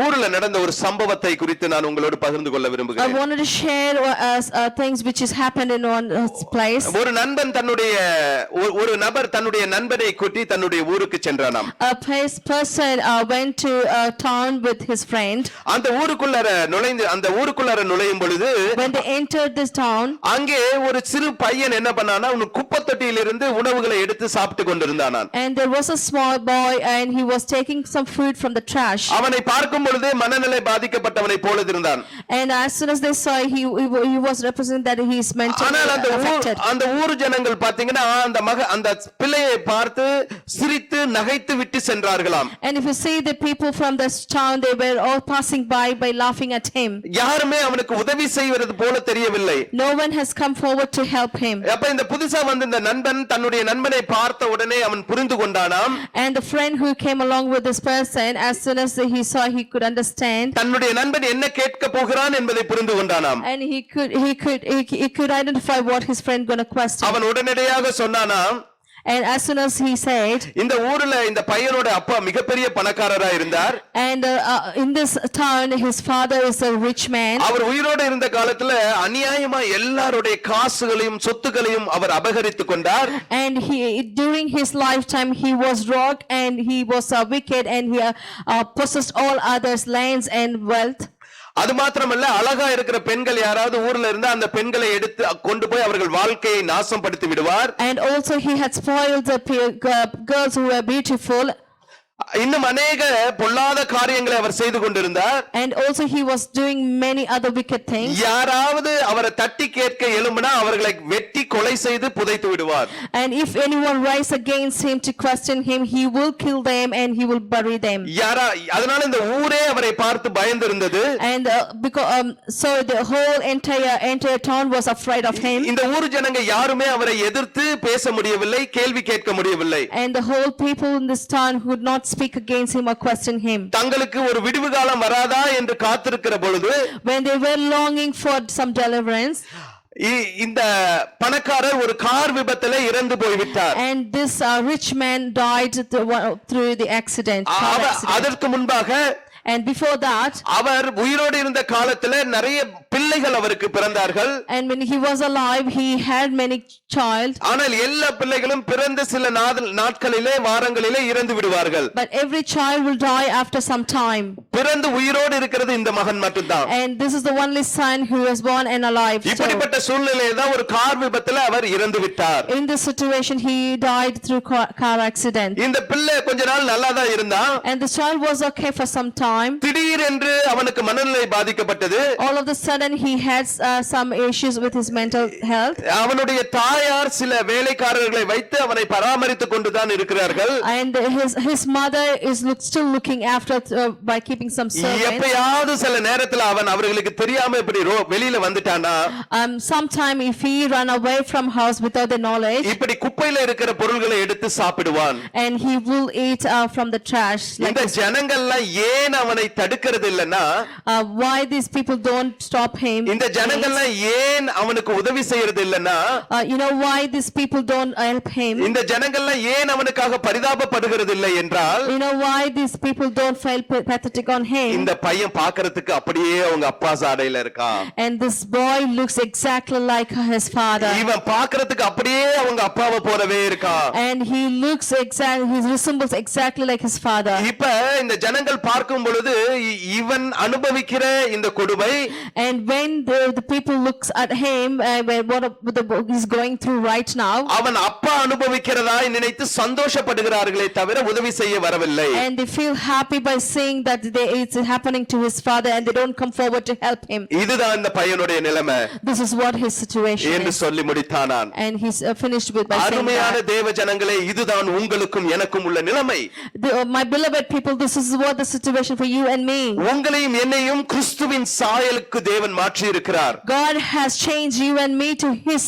ஊர்ல நடந்த ஒரு சம்பவத்தை குறித்து நான் உங்களோடு பகிர்ந்து கொள்ள I விரும்புகிறேன். wanted to share things which has happened in one place. ஒரு நபர் தன்னுடைய நண்பனை கூட்டி தன்னுடைய ஊருக்கு சென்றானாம். A person went to a town with his friend. அந்த ஊருக்குள்ளார நுழையும் பொழுது When they entered this town, அங்கே ஒரு சிறு பையன் என்ன பண்ணானா ஒரு குப்பைத்தொட்டியிலிருந்து உணவுகளை எடுத்து சாப்பிட்டு கொண்டிருந்தானாம். and there was a small boy and he was taking some food from the trash. அவனை பார்க்கும் பொழுது மனநிலை பாதிக்கப்பட்டவனை போல இருந்தான். And as soon as they saw, he was representing that he is mentally ஆனால் affected. அந்த ஊர் ஜனங்கள் பாத்தீங்கன்னா அந்த பிள்ளையை பார்த்து சிரித்து நகைத்து விட்டு சென்றார்களாம். And if you see the people from this town, they were all passing by laughing at him. யாருமே அவனுக்கு உதவி செய்வது போல தெரியவில்லை. No one has come forward to help him. அப்ப இந்த புதுசா வந்த இந்த நண்பன் தன்னுடைய நண்பனை பார்த்த உடனே அவன் புரிந்து கொண்டானாம். And the friend who came along with this person, as soon as he saw, he could understand. தன்னுடைய நண்பன் என்ன கேட்க போகிறான் என்பதை புரிந்து கொண்டானாம். And he could identify what his friend going to question. அவன் உடனடியாக சொன்னானாம். And as soon as he said, இந்த ஊர்ல இந்த பையனோட அப்பா மிகப்பெரிய பணக்காரரா இருந்தார். and in this town his father is a rich man. அவர் உயிரோடு இருந்த காலத்துல அநியாயமா எல்லாருடைய காசுகளையும் சொத்துக்களையும் அவர் அபகரித்துக் கொண்டார். And during his lifetime he was robbed and he was wicked and he possessed all others' lands and wealth. அது மாத்திரமல்ல அழகா இருக்கிற பெண்கள் யாராவது ஊர்ல இருந்தா அந்த பெண்களை எடுத்து கொண்டு போய் அவர்கள் வாழ்க்கையை நாசம் படுத்தி விடுவார். And also he had spoiled the girls who were beautiful. இன்னும் अनेक பொல்லாத காரியங்களை அவர் செய்து கொண்டிருந்தார். And also he was doing many other wicked things. யாராவது அவரை தட்டி கேட்க எழும்பினா அவர்களை வெட்டி கொலை செய்து புதைத்து விடுவார். And if anyone rise against him to question him, he will kill them and he will bury them. அதனால இந்த ஊரே அவரை பார்த்து பயந்திருந்தது. And because so the whole entire town was afraid of him. இந்த ஊர் ஜனங்க யாருமே அவரை எதிர்த்து பேச முடியவில்லை, கேள்வி கேட்க முடியவில்லை. And the whole people in this town would not speak against him or question him. தங்களுக்கு ஒரு விடுவு காலம் வராதா என்று காத்திருக்கிற பொழுது, when they were longing for some deliverance, இந்த பணக்காரர் ஒரு கார் விபத்துல இறந்து போய்விட்டார். and this rich man died through the accident. அதற்கு முன்பாக and before that, அவர் உயிரோடு இருந்த காலத்துல நிறைய பிள்ளைகள் அவருக்கு பிறந்தார்கள். and when he was alive he had many child. ஆனால் எல்லா பிள்ளைகளும் பிறந்த சில நாட்களிலே வாரங்களிலே இறந்து விடுவார்கள். but every child will die after some time. பிறந்து உயிரோடு இருக்கிறது இந்த மகன் மட்டும்தான். and this is the only son who was born and alive. இப்படிப்பட்ட சூழ்நிலையில தான் ஒரு கார் விபத்துல அவர் இறந்து விட்டார். in this situation he died through car accident. இந்த பிள்ளை கொஞ்ச நாள் நல்லா தான் இருந்தான். and the child was okay for some time. திடீரென்று அவனுக்கு மனநிலை பாதிக்கப்பட்டது. all of a sudden he had some issues with his mental health. அவனுடைய தாயார் சில வேலைக்காரர்களை வைத்து அவனை பராமரித்துக் கொண்டுதான் இருக்கிறார்கள். and his mother is still looking after by keeping some servants. எப்பயாவது சில நேரத்துல அவன் அவர்களுக்கு தெரியாம இப்படி வெளியில வந்துட்டானா, sometime if he run away from house without the knowledge, இப்படி குப்பையில இருக்கிற பொருட்களை எடுத்து சாப்பிடுவான். and he will eat from the trash. இந்த ஜனங்கள்லாம் ஏன் அவனை தடுக்கிறது இல்லனா, why these people don't stop him? இந்த ஜனங்கள்லாம் ஏன் அவனுக்கு உதவி செய்யறது இல்லனா, why these people don't help him? இந்த ஜனங்கள்லாம் ஏன் அவனுக்காக பரிதாபப்படுகிறது இல்லை என்றால், why these people don't feel pathetic on him? இந்த பையன் பார்க்கிறதுக்கு அப்படியே அவங்க அப்பா சாடையில இருக்கான். and this boy looks exactly like his father. இவன் பார்க்கிறதுக்கு அப்படியே அவங்க அப்பாவை போலவே இருக்கான். and he resembles exactly like his father. இப்ப இந்த ஜனங்கள் பார்க்கும் பொழுது இவன் அனுபவிக்கிற இந்த கொடுமை, and when the people looks at him what he's going through right now, அவன் அப்பா அனுபவிக்கிறதாய் நினைத்து சந்தோஷப்படுகிறார்களே தவிர உதவி செய்ய வரவில்லை. and they feel happy by seeing that it's happening to his father and they don't come forward to help him. இதுதான் இந்த பையனுடைய நிலைமை. this is what his situation என்று is. சொல்லி முடித்தானான். and he's finished with by saying அருமையான that, தேவ ஜனங்களே, இதுதான் உங்களுக்கும் எனக்கும் உள்ள நிலைமை. my beloved people, this is what the situation for you and me. உங்களையும் என்னையும் கிறிஸ்துவின் சாயலுக்கு தேவன் மாற்றி இருக்கிறார். God has changed you and me to his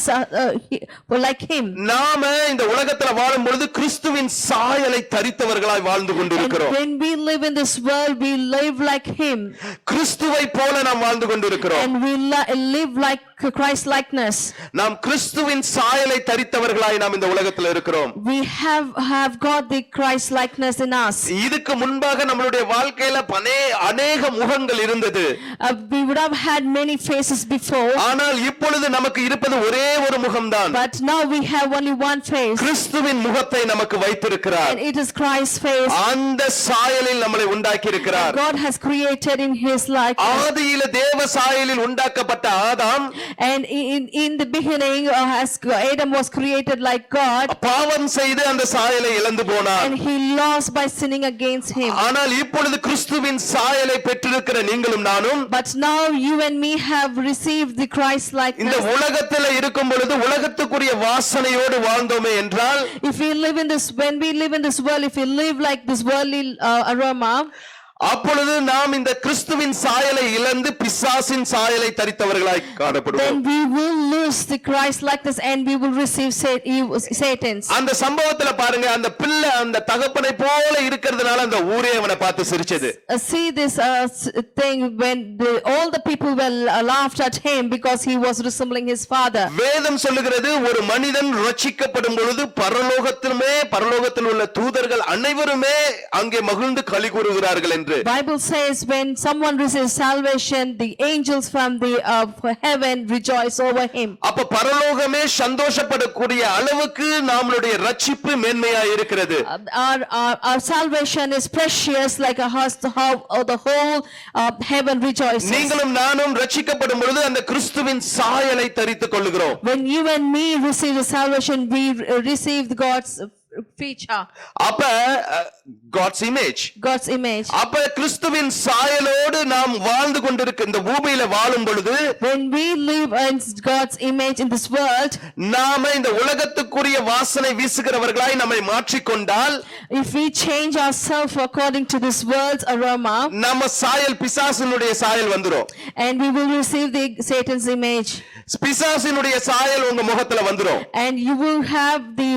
like him. நாம இந்த உலகத்துல வாழும் பொழுது கிறிஸ்துவின் சாயலை தரித்தவர்களாய் வாழ்ந்து And கொண்டிருக்கிறோம். when we live in this world, we live like him. கிறிஸ்துவை போல நாம் வாழ்ந்து கொண்டிருக்கிறோம். And we live like Christ likeness. நாம் கிறிஸ்துவின் சாயலை தரித்தவர்களாய் நாம் இந்த உலகத்துல இருக்கிறோம். We have got the Christ likeness in us. இதுக்கு முன்பாக நம்மளுடைய வாழ்க்கையில அநேக முகங்கள் இருந்தது. We would have had many faces before. ஆனால் இப்பொழுது நமக்கு இருப்பது ஒரே ஒரு முகம்தான். But now we have only one face. கிறிஸ்துவின் முகத்தை நமக்கு வைத்திருக்கிறார். And it is Christ's face. அந்த சாயலில் நம்மளை உண்டாக்கி இருக்கிறார். God has created in his likeness. ஆதியில தேவ சாயலில் உண்டாக்கப்பட்ட ஆதாம், And in the beginning, as Adam was created like God, பாவம் செய்து அந்த சாயலை இழந்து போனார். and he lost by sinning against him. ஆனால் இப்பொழுது கிறிஸ்துவின் சாயலை பெற்றிருக்கிற நீங்களும் நானும், But now you and me have received the Christ இந்த likeness. உலகத்தில் இருக்கும் பொழுது உலகத்துக்குரிய வாசனையோடு வாழ்ந்தோமே என்றால், If we live in this, when we live in this world, if we live like this worldly aroma, அப்பொழுது நாம் இந்த கிறிஸ்துவின் சாயலை இழந்து பிசாசின் சாயலை தரித்தவர்களாய் காணப்படுவோம். then we will lose the Christ likeness and we will receive Satan's. அந்த சம்பவத்துல பாருங்க, அந்த பிள்ளை அந்த தகப்பனை போல இருக்கிறதுனால அந்த ஊரே அவனை பார்த்து சிரிச்சது. See this thing when all the people were laughed at him because he was resembling his father. வேதம் சொல்லுகிறது, ஒரு மனிதன் ரட்சிக்கப்படும் பொழுது பரலோகத்தில் உள்ள தூதர்கள் அனைவருமே அங்கே மகிழ்ந்து களி கூறுகிறார்கள் என்று. Bible says when someone receives salvation, the angels from the heaven rejoice over him. அப்ப பரலோகமே சந்தோஷப்படக்கூடிய அளவுக்கு நம்மளுடைய ரட்சிப்பு மேன்மையா இருக்கிறது. Our salvation is precious, like how the whole heaven rejoices. நீங்களும் நானும் ரட்சிக்கப்படும் பொழுது அந்த கிறிஸ்துவின் சாயலை தரித்துக் கொள்ளுகிறோம். When you and me receive the salvation, we receive God's feature, அப்ப God's image. அப்ப கிறிஸ்துவின் சாயலோடு நாம் வாழ்ந்து கொண்டிருக்க இந்த பூமியில வாழும் பொழுது, when we live in God's image in this world, நாம இந்த உலகத்துக்குரிய வாசனை வீசுகிறவர்களாய் நம்மை மாற்றிக்கொண்டால், if we change ourselves according to this world's aroma, நம்ம சாயல் பிசாசினுடைய சாயல் வந்துரும். and we will receive the Satan's image. பிசாசினுடைய சாயல் உங்க முகத்துல வந்துரும். And you will have the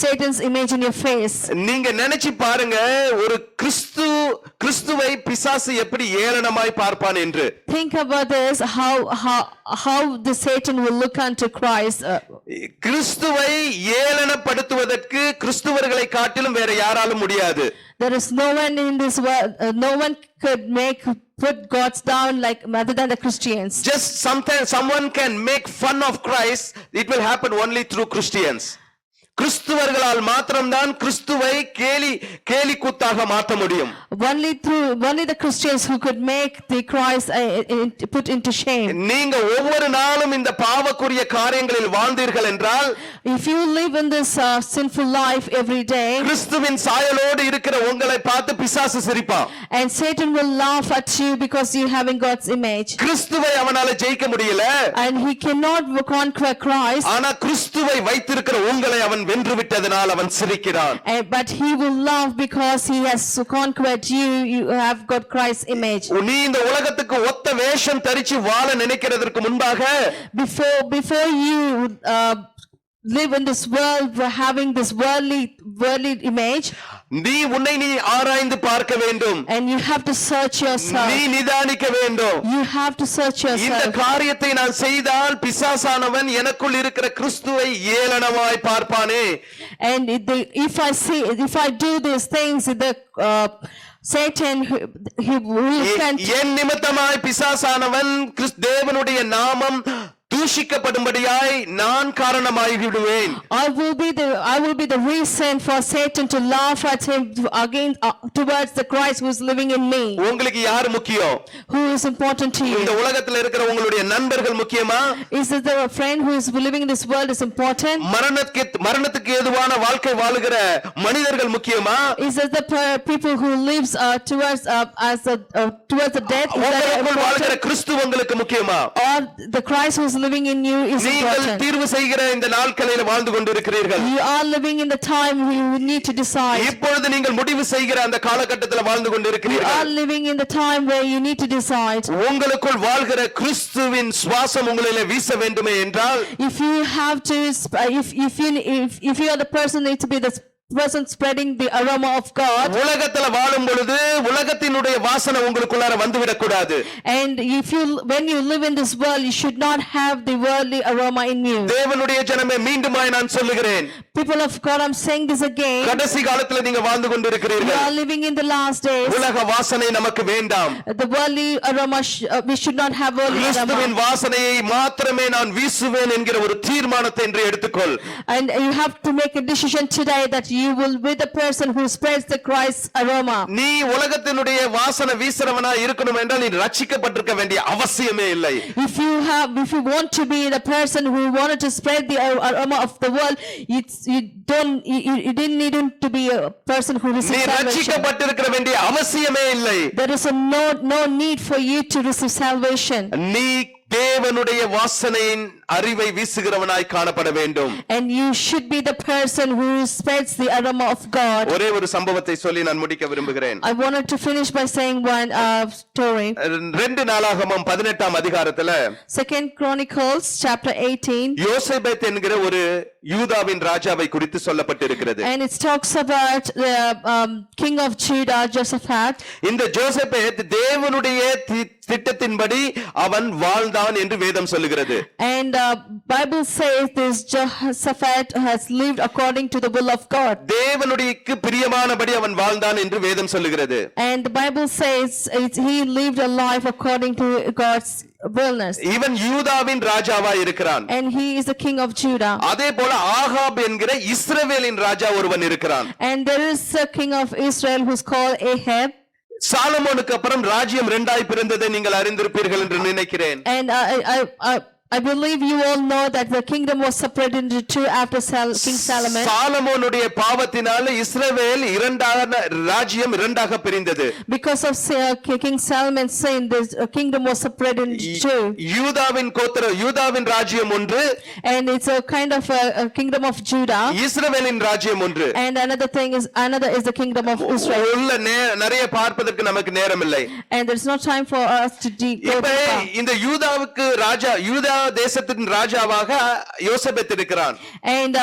Satan's image in your face. நீங்க நினைச்சு பாருங்க, ஒரு கிறிஸ்துவை பிசாசு எப்படி ஏளனமாய் பார்ப்பான் என்று. Think about this, how the Satan will look unto Christ. கிறிஸ்துவை ஏளனப்படுத்துவதற்கு கிறிஸ்துவர்களை காட்டிலும் வேற யாராலும் முடியாது. There is no one in this world, no one could put God's down like other than the Christians. Just sometimes someone can make fun of Christ, it will happen only through Christians. கிறிஸ்துவர்களால் மாத்திரம்தான் கிறிஸ்துவை கேலி கூத்தாக மாற்ற முடியும். Only the Christians who could make the Christ put into shame. நீங்க ஒவ்வொரு நாளும் இந்த பாவக்குரிய காரியங்களில் வாழ்ந்தீர்கள் என்றால், if you live in this sinful life every day, கிறிஸ்துவின் சாயலோடு இருக்கிற உங்களை பார்த்து பிசாசு சிரிப்பான். and Satan will laugh at you because you having God's image. கிறிஸ்துவை அவனால ஜெயிக்க முடியல, and he cannot conquer Christ. ஆனா கிறிஸ்துவை வைத்திருக்கிற உங்களை அவன் வென்று விட்டதனால் அவன் சிரிக்கிறான். But he will laugh because he has conquered you. You have got Christ's image. நீ இந்த உலகத்துக்கு ஒத்த வேஷம் தரிச்சு வாழ நினைக்கிறதற்கு முன்பாக, before you live in this world having this worldly image, உன்னை ஆராய்ந்து பார்க்க வேண்டும். and you have to search yourself. நீ நிதானிக்க வேண்டும். You have to search yourself. இந்த காரியத்தை நான் செய்தால் பிசாசானவன் எனக்குள் இருக்கிற கிறிஸ்துவை ஏளனமாய் பார்ப்பானே. and if I do these things, the Satan he will என் நிமித்தமாய் பிசாசானவன் தேவனுடைய நாமம் தூஷிக்கப்படும்படியாய் நான் காரணமாகி விடுவேன். I will be the reason for Satan to laugh at him again towards the Christ who is living in me. உங்களுக்கு யார் முக்கியம்? Who is important to you? இந்த உலகத்தில் இருக்கிற உங்களுடைய நண்பர்கள் முக்கியமா? Is it the friend who is living in this world is important? மரணத்துக்கு ஏதுவான வாழ்க்கை வாழுகிற மனிதர்கள் முக்கியமா? Is it the people who lives towards the death? உங்களுக்குள் வாழ்கிற கிறிஸ்து உங்களுக்கு முக்கியமா? Or the Christ who is living living in you is நீங்கள் important. தீர்வு செய்கிற இந்த நாட்களில் வாழ்ந்து கொண்டிருக்கிறீர்கள். You are living in the time you need to decide. இப்பொழுது நீங்கள் முடிவு செய்கிற அந்த காலகட்டத்தில் வாழ்ந்து You are கொண்டிருக்கிறீர்கள். living in the time where you need to decide. உங்களுக்குள் வாழ்கிற கிறிஸ்துவின் சுவாசம் உங்களிலே வீச வேண்டுமே என்றால் If you have to, if you are the person need to be the person spreading the aroma of God, உலகத்துல வாழும் பொழுது உலகத்தினுடைய வாசனை உங்களுக்குள்ளார வந்துவிடக் கூடாது. and when you live in this world, you should not have the worldly aroma in you. தேவனுடைய ஜனமே மீண்டுமாய் நான் சொல்லுகிறேன், People of God, I'm saying this again. கடைசி காலத்துல நீங்க வாழ்ந்து We கொண்டிருக்கிறீர்கள். are living in the last days. உலக வாசனை நமக்கு வேண்டாம். The worldly aroma, we should not have worldly கிறிஸ்துவின் aroma. வாசனையை மாத்திரமே நான் வீசுவேன் என்கிற ஒரு தீர்மானத்தை இன்று எடுத்துக்கொள். And you have to make a decision today that you will be the person who spreads the Christ aroma. நீ உலகத்தினுடைய வாசனை வீசுறவனா இருக்கணும் என்றால் நீ ரட்சிக்கப்பட்டிருக்க வேண்டிய அவசியமே இல்லை. If you want to be the person who wanted to spread the aroma of the world, you didn't need to be a person who நீ receives salvation. ரட்சிக்கப்பட்டிருக்க வேண்டிய அவசியமே இல்லை. There is no need for you to receive salvation. நீ தேவனுடைய வாசனையின் அறிவை வீசுகிறவனாய் காணப்பட வேண்டும். And you should be the person who spreads the aroma of God. ஒரே ஒரு சம்பவத்தை சொல்லி நான் முடிக்க விரும்புகிறேன். I wanted to finish by saying one story. 2 நாளாகமம் 18ஆம் அதிகாரத்துல 2 Chronicles chapter 18. யோசேபேத் என்கிற ஒரு யூதாவின் ராஜாவை குறித்து சொல்லப்பட்டிருக்கிறது. And it talks about the king of Judah, Jehoshaphat. இந்த ஜோசபேத் தேவனுடைய திட்டத்தின்படி அவன் வாழ்ந்தான் என்று வேதம் சொல்லுகிறது. And Bible says this Jehoshaphat has lived according to the will of God. தேவனுடையக்கு பிரியமானபடி அவன் வாழ்ந்தான் என்று வேதம் சொல்லுகிறது. And the Bible says he lived a life according to God's willness. இவன் யூதாவின் ராஜாவா இருக்கிறான். And he is the king of Judah. அதே போல ஆகாப் என்கிற இஸ்ரவேலின் ராஜா ஒருவன் இருக்கிறான். And there is a king of Israel who's called Ahab. சாலமோனுக்கு அப்புறம் ராஜ்யம் 2ஆய் பிரிந்ததை நீங்கள் அறிந்திருப்பீர்கள் என்று நினைக்கிறேன். And I believe you all know that the kingdom was separated into two after King Solomon. சாலமோனுடைய பாவத்தினால இஸ்ரவேல் ராஜ்யம் 2ஆக பிரிந்தது. Because of King Solomon's sin, this kingdom was separated into two. யூதாவின் ராஜ்யம் ஒன்று, And it's a kind of a kingdom of Judah. இஸ்ரவேலின் ராஜ்யம் ஒன்று. And another is the kingdom of Israel. உள்ள நிறைய பார்ப்பதற்கு நமக்கு நேரம் இல்லை. And there's no time for us to go இப்ப deeper. இந்த யூதா தேசத்தின் ராஜாவாக யோசேபேத் இருக்கிறான். And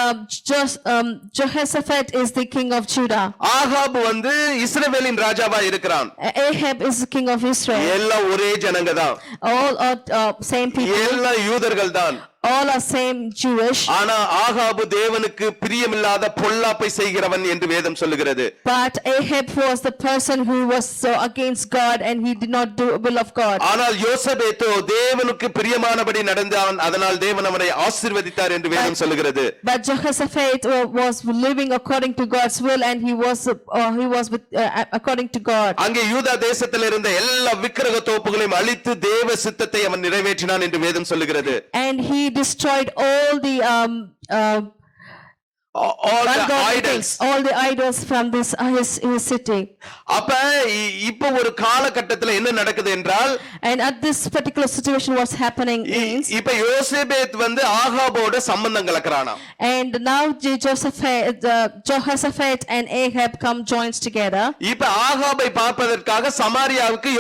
Jehoshaphat is the king of Judah. Ahab வந்து இஸ்ரவேலின் ராஜாவா இருக்கிறான். Ahab is the king of Israel. எல்லாம் ஒரே ஜனங்க தான். All are same people. எல்லாம் யூதர்கள் தான். All are same Jewish. ஆனா ஆகாபு தேவனுக்கு பிரியமில்லாத பொல்லாப்பை செய்கிறவன் என்று வேதம் சொல்லுகிறது. But Ahab was the person who was so against God and he did not do the will of God. ஆனால் யோசேபேத்தோ தேவனுக்கு பிரியமானபடி நடந்தான், அதனால் தேவன் அவனை ஆசீர்வதித்தார் என்று வேதம் சொல்லுகிறது. But Jehoshaphat was living according to God's will and he was according to God. அங்கே யூதா தேசத்தில் இருந்த எல்லா விக்கிரக தோப்புகளையும் அழித்து தேவ சித்தத்தை அவன் நிறைவேற்றினான் என்று வேதம் சொல்லுகிறது. And he destroyed all the idols from his city. அப்ப இப்ப ஒரு காலகட்டத்துல என்ன நடக்குது என்றால், And at this particular situation what's happening is, இப்ப யோசேபேத் வந்து ஆகாபோட சம்பந்தம் கலக்கறானாம். And now Jehoshaphat and Ahab come joins together. இப்ப ஆகாபை பார்ப்பதற்காக சமாரியாவுக்கு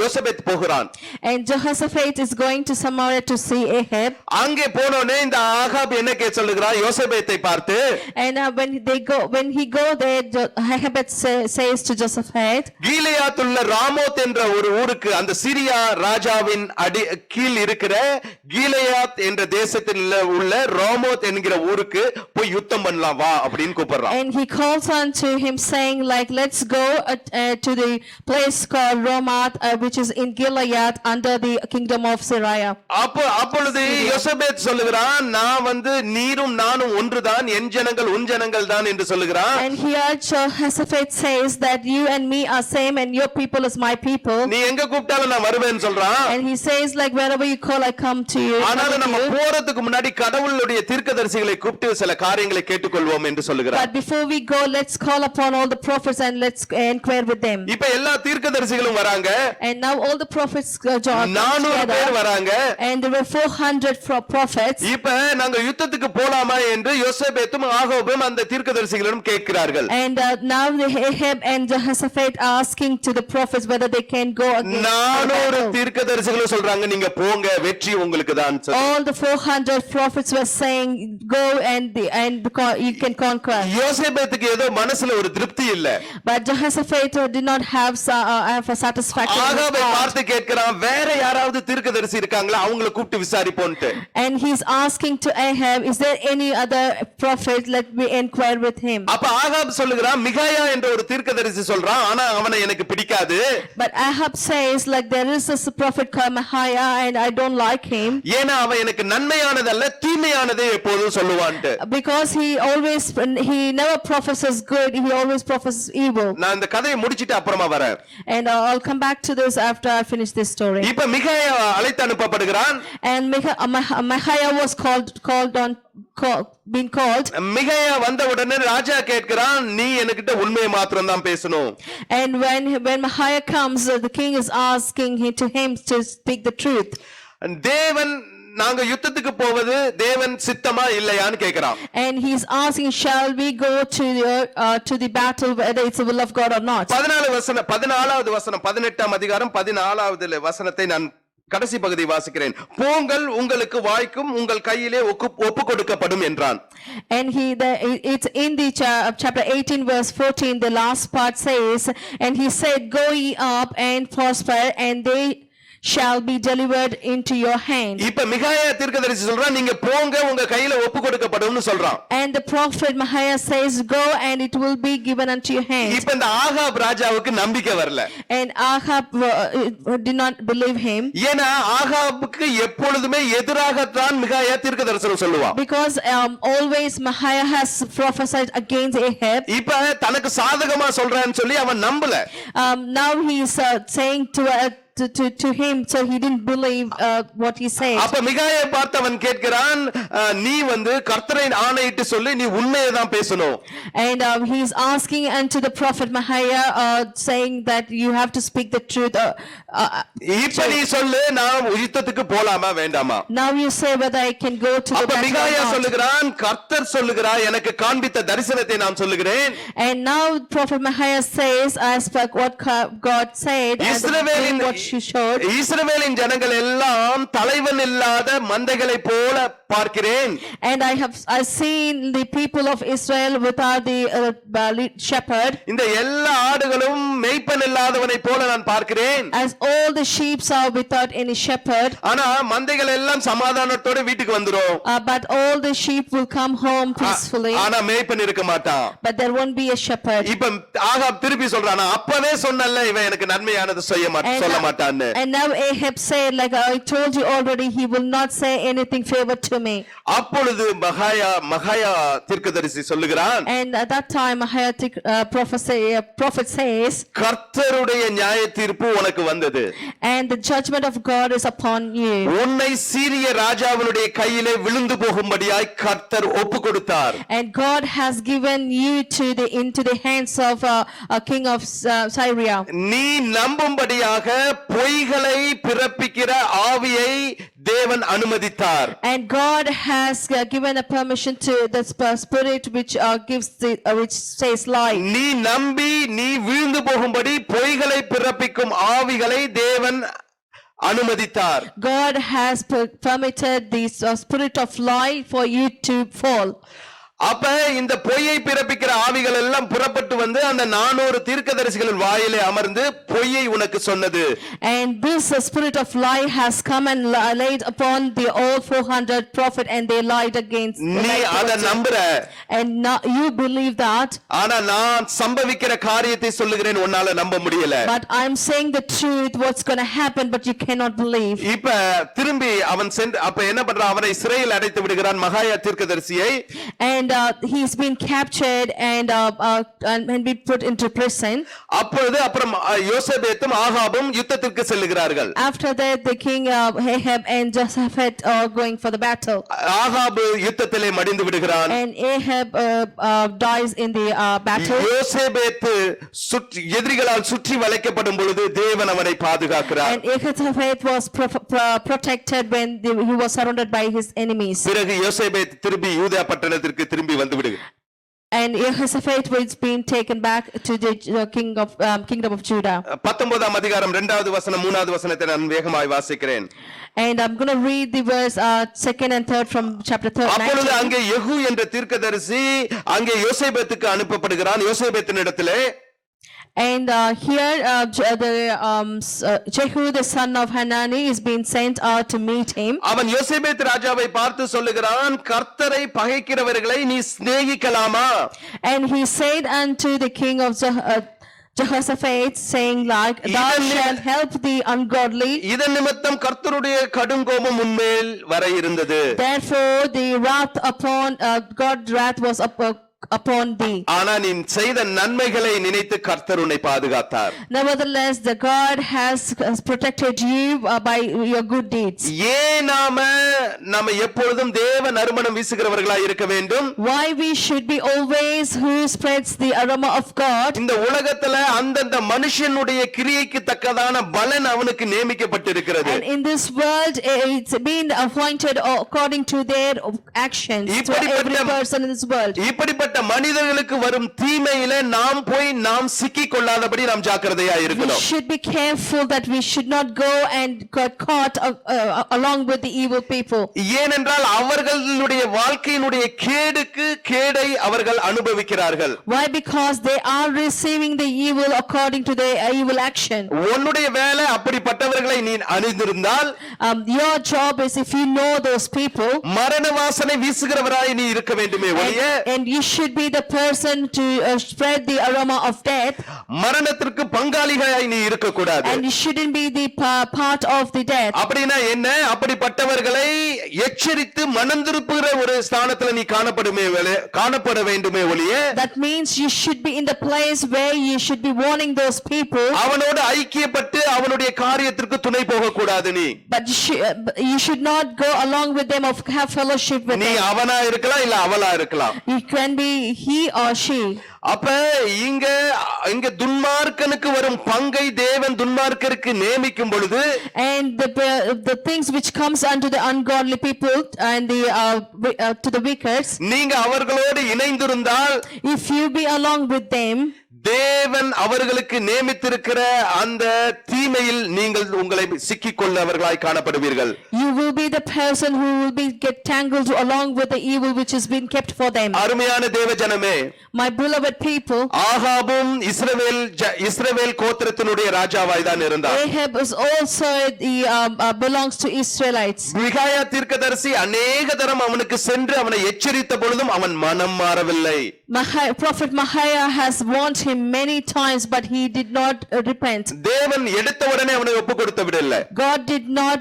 யோசேபேத் போகிறான். And Jehoshaphat is going to Samaria to see Ahab. அங்கே போனோனே இந்த ஆகாப் என்ன சொல்லுகிறான் யோசேபேத்தை பார்த்து, And when he go there, Ahab says to Jehoshaphat, கீலேயாத்துள்ள Ramoth என்ற ஒரு ஊருக்கு, அந்த சிரியா ராஜாவின் கீழ் இருக்கிற கீலேயாத் என்ற தேசத்தில் உள்ள ராமோத் என்கிற ஊருக்கு போய் யுத்தம் பண்ணலாம் வா அப்படின்னு கூப்பிடுறான். And he calls on to him saying like, let's go to the place called Ramoth, which is in Gilead under the kingdom of Syria. அப்பொழுது யோசேபேத் சொல்லுகிறான், நான் வந்து நீரும் நானும் ஒன்றுதான், என் ஜனங்கள் உன் ஜனங்கள் தான் என்று சொல்லுகிறான். And here Jehoshaphat says that you and me are same and your people is my people. நீ எங்க கூப்பிட்டாலும் நான் வருவேன்னு சொல்றான். And he says like, wherever you call I come to you. ஆனாலும் நம்ம போறதுக்கு முன்னாடி கடவுளுடைய தீர்க்கதரிசிகளை கூப்பிட்டு சில காரியங்களை கேட்டுக்கொள்வோம் என்று சொல்லுகிறார். But before we go, let's call upon all the prophets and let's inquire with them. இப்ப எல்லா தீர்க்கதரிசிகளும் வராங்க. And now all the prophets joined 400 பேர் together. வராங்க. And there were 400 prophets. இப்ப நாங்க யுத்தத்துக்கு போலாமா என்று யோசேபேத்தும் ஆகாபும் அந்த தீர்க்கதரிசிகளிடம் கேட்கிறார்கள். And now the Ahab and Jehoshaphat are asking to the prophets whether they can go against 400 the battle. தீர்க்கதரிசிகளும் சொல்றாங்க நீங்க போங்க வெற்றி உங்களுக்கு தான். All the 400 prophets were saying go and you can conquer. யோசேபேத்துக்கு ஏதோ மனசுல ஒரு திருப்தி இல்ல. But Jehoshaphat did not have a satisfaction. ஆகாபை பார்த்து கேட்கிறான் வேற யாராவது தீர்க்கதரிசி இருக்காங்களா அவங்கள கூப்பிட்டு விசாரிப்போம்ட்டு. And he's asking to Ahab, is there any other prophet? Let me inquire with him. அப்ப ஆகாப் சொல்லுகிறான் மிகாயா என்ற ஒரு தீர்க்கதரிசி சொல்றான் ஆனா அவனை எனக்கு பிடிக்காது. But Ahab says like there is this prophet called Micaiah and I don't like him. ஏனா அவன் எனக்கு நன்மையானதல்ல தீமையானதே எப்போதும் சொல்லுவான்ட்டு. Because he never prophesies good, he always prophesies evil. நான் இந்த கதையை முடிச்சிட்டு aப்புறமா வரேன். And I'll come back to this after I finish this story. இப்ப மிகாயா அழைத்து அனுப்பப்படுகிறான். And Micaiah was being called. மிகாயா வந்த உடனே ராஜா கேட்கிறான் நீ எனக்கிட்ட உண்மையை மாத்திரம் தான் பேசணும். And when Micaiah comes, the king is asking to him to speak the truth. தேவன் நாங்க யுத்தத்துக்கு போவது தேவன் சித்தமா இல்லையான்னு கேக்குறான். And he's asking shall we go to the battle whether it's the will of God or not. 14வது வசனம் 18ஆம் அதிகாரம் 14வது வசனத்தை நான் கடைசி பகுதி வாசிக்கிறேன். போங்கள் உங்களுக்கு வாய்க்கும் உங்கள் கையிலே ஒப்பு கொடுக்கப்படும் என்றான். And it's in the chapter 18 verse 14 the last part says and he said go ye up and prosper and they shall be delivered into your hand. இப்ப மிகாயா தீர்க்கதரிசி சொல்றான் நீங்க போங்க உங்க கையில ஒப்பு கொடுக்கப்படும்னு சொல்றான். And the prophet Micaiah says go and it will be given unto your hand. இப்ப இந்த ஆகாப் ராஜாவுக்கு நம்பிக்கை வரல. And Ahab did not believe him. ஏனா ஆகாபுக்கு எப்பொழுதுமே எதிராக தான் மிகாயா தீர்க்கதரிசனம் சொல்லுவான். Because always Micaiah has prophesied against Ahab. இப்ப தனக்கு சாதகமா சொல்றான்னு சொல்லி அவன் நம்பல. Now he is saying to him so he didn't believe what he said. அப்ப மிகாயை பார்த்து அவன் கேட்கிறான் நீ கர்த்தரை ஆணையிட்டு சொல்லி நீ உண்மையை தான் பேசணும். And he is asking unto the prophet Micaiah saying that you have to speak the truth. இப்ப நீ சொல்லு நான் யுத்தத்துக்கு போலாமா வேண்டாமா. Now you say whether I can go to the battle. அப்ப மிகாயா சொல்லுகிறான் கர்த்தர் சொல்லுகிறார் எனக்கு காண்பித்த தரிசனத்தை நான் சொல்லுகிறேன். And now prophet Micaiah says as per what God said and what she showed. இஸ்ரவேலின் ஜனங்கள் எல்லாம் தலைவன் இல்லாத மந்தைகளை போல பார்க்கிறேன். And I seen the people of Israel without the shepherd. இந்த எல்லா ஆடுகளும் மேய்ப்பன் இல்லாதவனை போல நான் பார்க்கிறேன். As all the sheep are without any shepherd. ஆனா மந்தைகள் எல்லாம் சமாதானத்தோட வீட்டுக்கு வந்துரும். But all the sheep will come home peacefully. ஆனா மேய்ப்பன் இருக்க மாட்டான். But there won't be a shepherd. இப்ப ஆகாப் திருப்பி சொல்றானா அப்பவே சொன்னல்ல இவன் எனக்கு நன்மையானது சொல்ல மாட்டான். And now Ahab said like I told you already he will not say anything favor to me. அப்பொழுது மகாயா தீர்க்கதரிசி சொல்லுகிறான். And at that time Micaiah prophet says கர்த்தருடைய நியாயத்தீர்ப்பு உனக்கு வந்தது. And the judgment of God is upon you. உன்னை சீரிய ராஜாவினுடைய கையிலே விழுந்து போகும்படியாய் கர்த்தர் ஒப்பு கொடுத்தார். And God has given you into the hands of a king of Syria. நீ நம்பும்படியாக பொய்களை பிறப்பிக்கிற ஆவியை தேவன் அனுமதித்தார். And God has given a permission to the spirit which which says lie. நீ நம்பி நீ வீழ்ந்து போகும்படி பொய்களை பிறப்பிக்கும் ஆவிகளை தேவன் அனுமதித்தார். God has permitted this spirit of lie for you to fall. அப்ப இந்த பொய்யை பிறப்பிக்கிற ஆவிகள் எல்லாம் புறப்பட்டு அந்த 400 தீர்க்கதரிசிகளின் வாயிலே அமர்ந்து பொய்யை உனக்கு சொன்னது. And this spirit of lie has come and laid upon the all 400 prophet and they lied against. நீ அத நம்புற. And now you believe that. ஆனா நான் சம்பவிக்கிற காரியத்தை சொல்லுகிறேன் உன்னால நம்ப முடியல. But I'm saying the truth what's going to happen but you cannot believe. இப்ப திரும்பி அவன் அப்ப என்ன பண்றான் அவனை சிறையில் அடைத்து விடுகிறான் மகாயா தீர்க்கதரிசியை. And and he's been captured and been put into prison. அப்பொழுது அப்புறம் யோசேபேத்தும் ஆகாபும் யுத்தத்திற்கு செல்லுகிறார்கள். After that, the king Ahab and Jehoshaphat are going for the battle. ஆகாபு யுத்தத்திலே மடிந்து விடுகிறான். And Ahab dies in the battle. யோசேபேத்து எதிரிகளால் சுற்றி வளைக்கப்படும் பொழுது தேவன் அவனை பாதுகாக்கிறார். And Jehoshaphat was protected when he was surrounded by his enemies. பிறகு யோசேபேத் திரும்பி யூதா பட்டணத்திற்கு திரும்பி வந்து விடுகிறார். And Jehoshaphat was being taken back to the kingdom of Judah. 19ஆம் அதிகாரம் 2வது வசனம் 3வது வசனத்தை நான் வேகமாய் வாசிக்கிறேன். And I'm going to read the verse 2nd and 3rd from chapter 3. அப்பொழுது அங்கே யெகூ என்ற தீர்க்கதரிசி அங்கே யோசேபேத்துக்கு அனுப்பப்படுகிறான். யோசேபேத்தினிடத்திலே And here Jehu the son of Hanani is being sent out to meet him. அவன் யோசேபேத் ராஜாவை பார்த்து சொல்லுகிறான், கர்த்தரை பகைக்கிறவர்களை நீ சிநேகிக்கலாமா? And he said unto the king of Jehoshaphat, saying like, thou shalt help the ungodly. இதன் நிமித்தம் கர்த்தருடைய கடுங்கோபம் உன்மேல் வர இருந்தது. Therefore the wrath upon God's wrath was upon thee. ஆனா நீ செய்த நன்மைகளை நினைத்து கர்த்தர் உன்னை பாதுகாத்தார். Nevertheless, the God has protected you by your good deeds. ஏன் நாம எப்பொழுதும் தேவ நறுமணம் வீசுகிறவர்களாய் இருக்க வேண்டும்? Why we should be always who spreads the aroma of God? இந்த உலகத்துல அந்தந்த மனுஷனுடைய கிரியைக்கு தக்கதான பலன் அவனுக்கு நியமிக்கப்பட்டிருக்கிறது. And in this world it's been appointed according to their actions to every person in this world. இப்படிப்பட்ட மனிதர்களுக்கு வரும் தீமையிலே நாம் சிக்கிக் கொள்ளாதபடி நாம் ஜாக்கிரதையா We இருக்கணும். should be careful that we should not go and get caught along with the evil people. ஏனென்றால் அவர்களுடைய வாழ்க்கையினுடைய கேடை அவர்கள் அனுபவிக்கிறார்கள். Why? Because they are receiving the evil according to their evil action. உன்னுடைய வேலை அப்படிப்பட்டவர்களை நீ அணிந்திருந்தால் Your job is, if you know those people, மரண வாசனை வீசுகிறவராய் நீ இருக்க வேண்டுமே ஒழிய and you should be the person to spread the aroma of death, மரணத்திற்கு பங்காளிகளாய் நீ இருக்க கூடாது. and you shouldn't be the part of the death. அப்படினா என்ன? அப்படிப்பட்டவர்களை எச்சரித்து மனந்திருப்புகிற ஒரு ஸ்தானத்துல நீ காணப்பட வேண்டுமே ஒழிய That means you should be in the place where you should be warning those people. அவனோடு ஐக்கியப்பட்டு அவனுடைய காரியத்திற்கு துணை போக கூடாது நீ. But you should not go along with them or have fellowship with நீ them. அவனா இருக்கலாம் இல்ல அவளா இருக்கலாம். You can be he or she. அப்ப இங்க துன்மார்க்கனுக்கு வரும் பங்கை தேவன் துன்மார்க்கருக்கு நியமிக்கும் பொழுது, and the things which comes unto the ungodly people and to the wicked, நீங்க அவர்களோடு இணைந்திருந்தால், if you be along with them, தேவன் அவர்களுக்கு நியமித்திருக்கிற அந்த தீமையில் நீங்கள் உங்களை சிக்கிக்கொள்ளவர்களாய் காணப்படுவீர்கள். You will be the person who will be get tangled along with the evil which has been kept for them. அருமையான தேவஜனமே, My beloved people, ஆகாபும் இஸ்ரவேல் கோத்திரத்தினுடைய ராஜாவாய் தான் இருந்தார். Ahab is also belongs to Israelites. மிகாயா தீர்க்கதரிசி அநேக தரம் அவனுக்கு சென்று அவனை எச்சரித்த பொழுதும் அவன் மனம் மாறவில்லை. Prophet Micaiah has warned him many times, but he did not repent. தேவன் எடுத்த உடனே அவனை ஒப்பு கொடுத்து விடவில்லை. God did not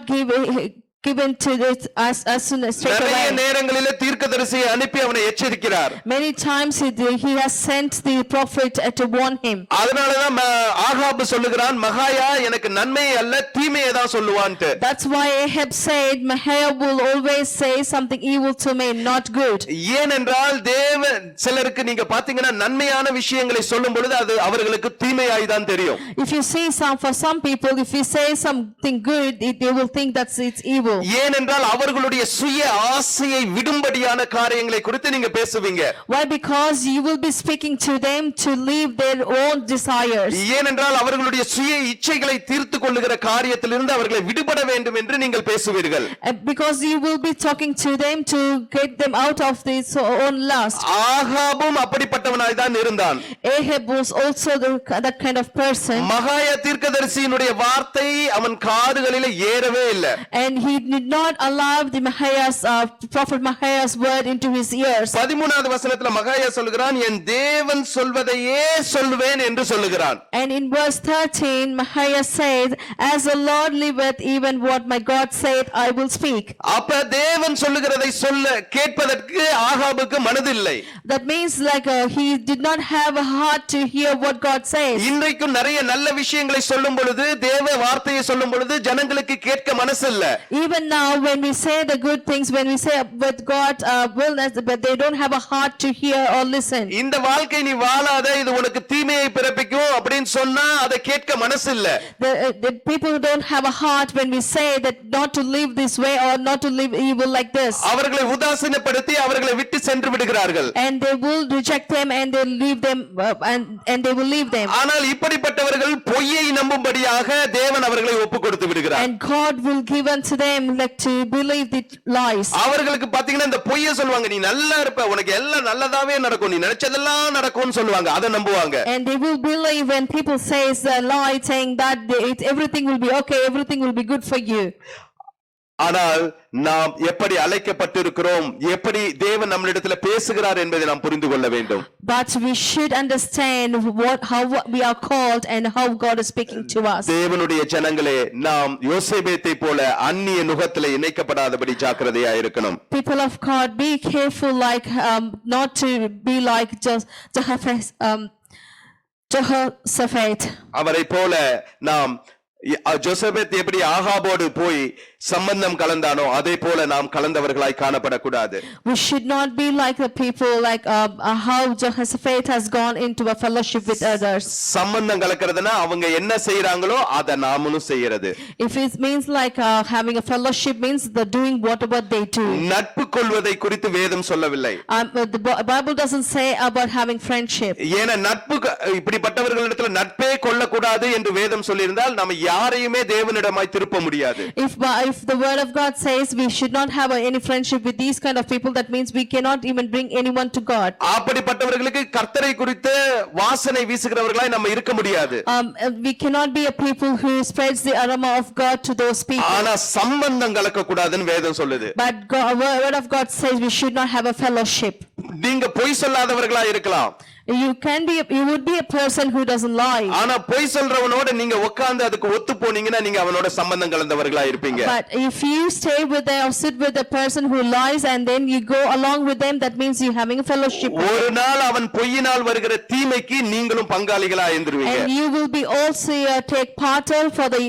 given to it as soon as straight நிறைய away. நேரங்களிலே தீர்க்கதரிசியை அனுப்பி அவனை எச்சரிக்கிறார். Many times he has sent the prophet to warn him. அதனாலதான் ஆகாப் சொல்லுகிறான், மகாயா எனக்கு நன்மை அல்ல தீமையை தான் சொல்லுவான்ட்டு. That's why Ahab said, Micaiah will always say something evil to me, not good. ஏனென்றால் சிலருக்கு நீங்க பாத்தீங்கன்னா நன்மையான விஷயங்களை சொல்லும் பொழுது அது அவர்களுக்கு தீமையாய் தான் தெரியும். If you see for some people, if you say something good, they will think that's it's evil. ஏனென்றால் அவர்களுடைய சுய ஆசையை விடும்படியான காரியங்களை குறித்து நீங்க பேசுவீங்க. Why? Because you will be speaking to them to leave their own desires. ஏனென்றால் அவர்களுடைய சுய இச்சைகளை தீர்த்து கொள்ளுகிற காரியத்திலிருந்து அவர்களை விடுபட வேண்டும் என்று நீங்கள் பேசுவீர்கள். Because you will be talking to them to get them out of this own lust. ஆகாபும் அப்படிப்பட்டவனாய் தான் இருந்தான். Ahab was also that kind of person. மகாயா தீர்க்கதரிசியினுடைய வார்த்தை அவன் காதுகளிலே ஏறவே இல்லை. And he did not allow the prophet Mahaya's word into his ears. 13வது வசனத்துல மகாயா சொல்கிறான், என் தேவன் சொல்வதையே சொல்வேன் என்று சொல்லுகிறான். And in verse 13, Mahaya said, as the Lord liveth, even what my God saith, I will speak. அப்ப தேவன் சொல்லுகிறதை சொல்ல கேட்பதற்கு ஆகாபுக்கு மனதில்லை. That means he did not have a heart to hear what God says. இன்றைக்கும் நிறைய நல்ல விஷயங்களை சொல்லும் பொழுது, தேவ வார்த்தையை சொல்லும் பொழுது ஜனங்களுக்கு கேட்க மனசில்ல. Even now when we say the good things, when we say with God willness, but they don't have a heart to hear or listen. இந்த வாழ்க்கை நீ வாழாத, இது உனக்கு தீமையை பிறப்பிக்கும் அப்படினு சொன்னா அதை கேட்க மனசில்ல. The people don't have a heart when we say that not to live this way or not to live evil like this. அவர்களை உதாசீனப்படுத்தி அவர்களை விட்டு சென்று விடுகிறார்கள். And they will reject them and they leave them and they will leave them. ஆனால் இப்படிப்பட்டவர்கள் பொய்யை நம்பும்படியாக தேவன் அவர்களை ஒப்புக்கொடுத்து விடுகிறார். And God will give unto them to believe the lies. அவர்களுக்கு பாத்தீங்கன்னா இந்த பொய்யை சொல்லுவாங்க, நீ நல்லா இருப்ப, உனக்கு எல்லாம் நல்லதாவே நடக்கும், நீ நினைச்சதெல்லாம் நடக்கும்னு சொல்லுவாங்க, அதை நம்புவாங்க. And they will believe when people says a lie saying that everything will be okay, everything will be good for you. ஆனால் நாம் எப்படி அழைக்கப்பட்டிருக்கிறோம், எப்படி தேவன் நம்மளிடத்தில் பேசுகிறார் என்பதை நாம் புரிந்து கொள்ள வேண்டும். But we should understand how we are called and how God is speaking to us. தேவனுடைய ஜனங்களே, நாம் யோசேபேத்தை போல அந்நிய நுகத்திலே இணைக்கப்படாதபடி ஜாக்கிரதையா இருக்கணும். People of God, be careful not to be like Jehoshaphat. அவரை போல நாம் ஜோசபேத் எப்படி ஆகாபோடு போய் சம்பந்தம் கலந்தானோ அதே போல நாம் கலந்தவர்களாய் காணப்படக்கூடாது. We should not be like the people how Jehoshaphat has gone into a fellowship with others. சம்பந்தம் கலக்கிறதுனா அவங்க என்ன செய்றாங்களோ அத நாமளும் செய்யறது. If it means having a fellowship means the doing whatever they do. நட்பு கொள்வதை குறித்து வேதம் சொல்லவில்லை. The Bible doesn't say about having friendship. ஏன்னா நட்பு இப்படிப்பட்டவர்களிடத்தில் நட்பே கொள்ளக்கூடாது என்று வேதம் சொல்லியிருந்தால் நம்ம யாரையுமே தேவனிடமாய் திருப்ப முடியாது. If the word of God says we should not have any friendship with these kind of people, that means we cannot even bring anyone to God. அப்படிப்பட்டவர்களுக்கு கர்த்தரை குறித்து வாசனை வீசுகிறவர்களாய் நம்ம இருக்க முடியாது. We cannot be a people who spreads the aroma of God to those people. ஆனா சம்பந்தம் கலக்க கூடாதுன்னு வேதம் சொல்லுது. But word of God says we should not have a fellowship. நீங்க பொய் சொல்லாதவர்களா இருக்கலாம். You would be a person who doesn't lie. ஆனா பொய் சொல்றவனோட நீங்க உட்கார்ந்து அதுக்கு ஒத்து போனீங்கன்னா நீங்க அவனோட சம்பந்தம் கலந்தவர்களா இருப்பீங்க. But if you stay with them or sit with the person who lies and then you go along with them, that means you having a fellowship. ஒரு நாள் அவன் பொய்யினால் வருகிற தீமைக்கு நீங்களும் பங்காளிகளா இருந்துருவீங்க. And you will be also take part for the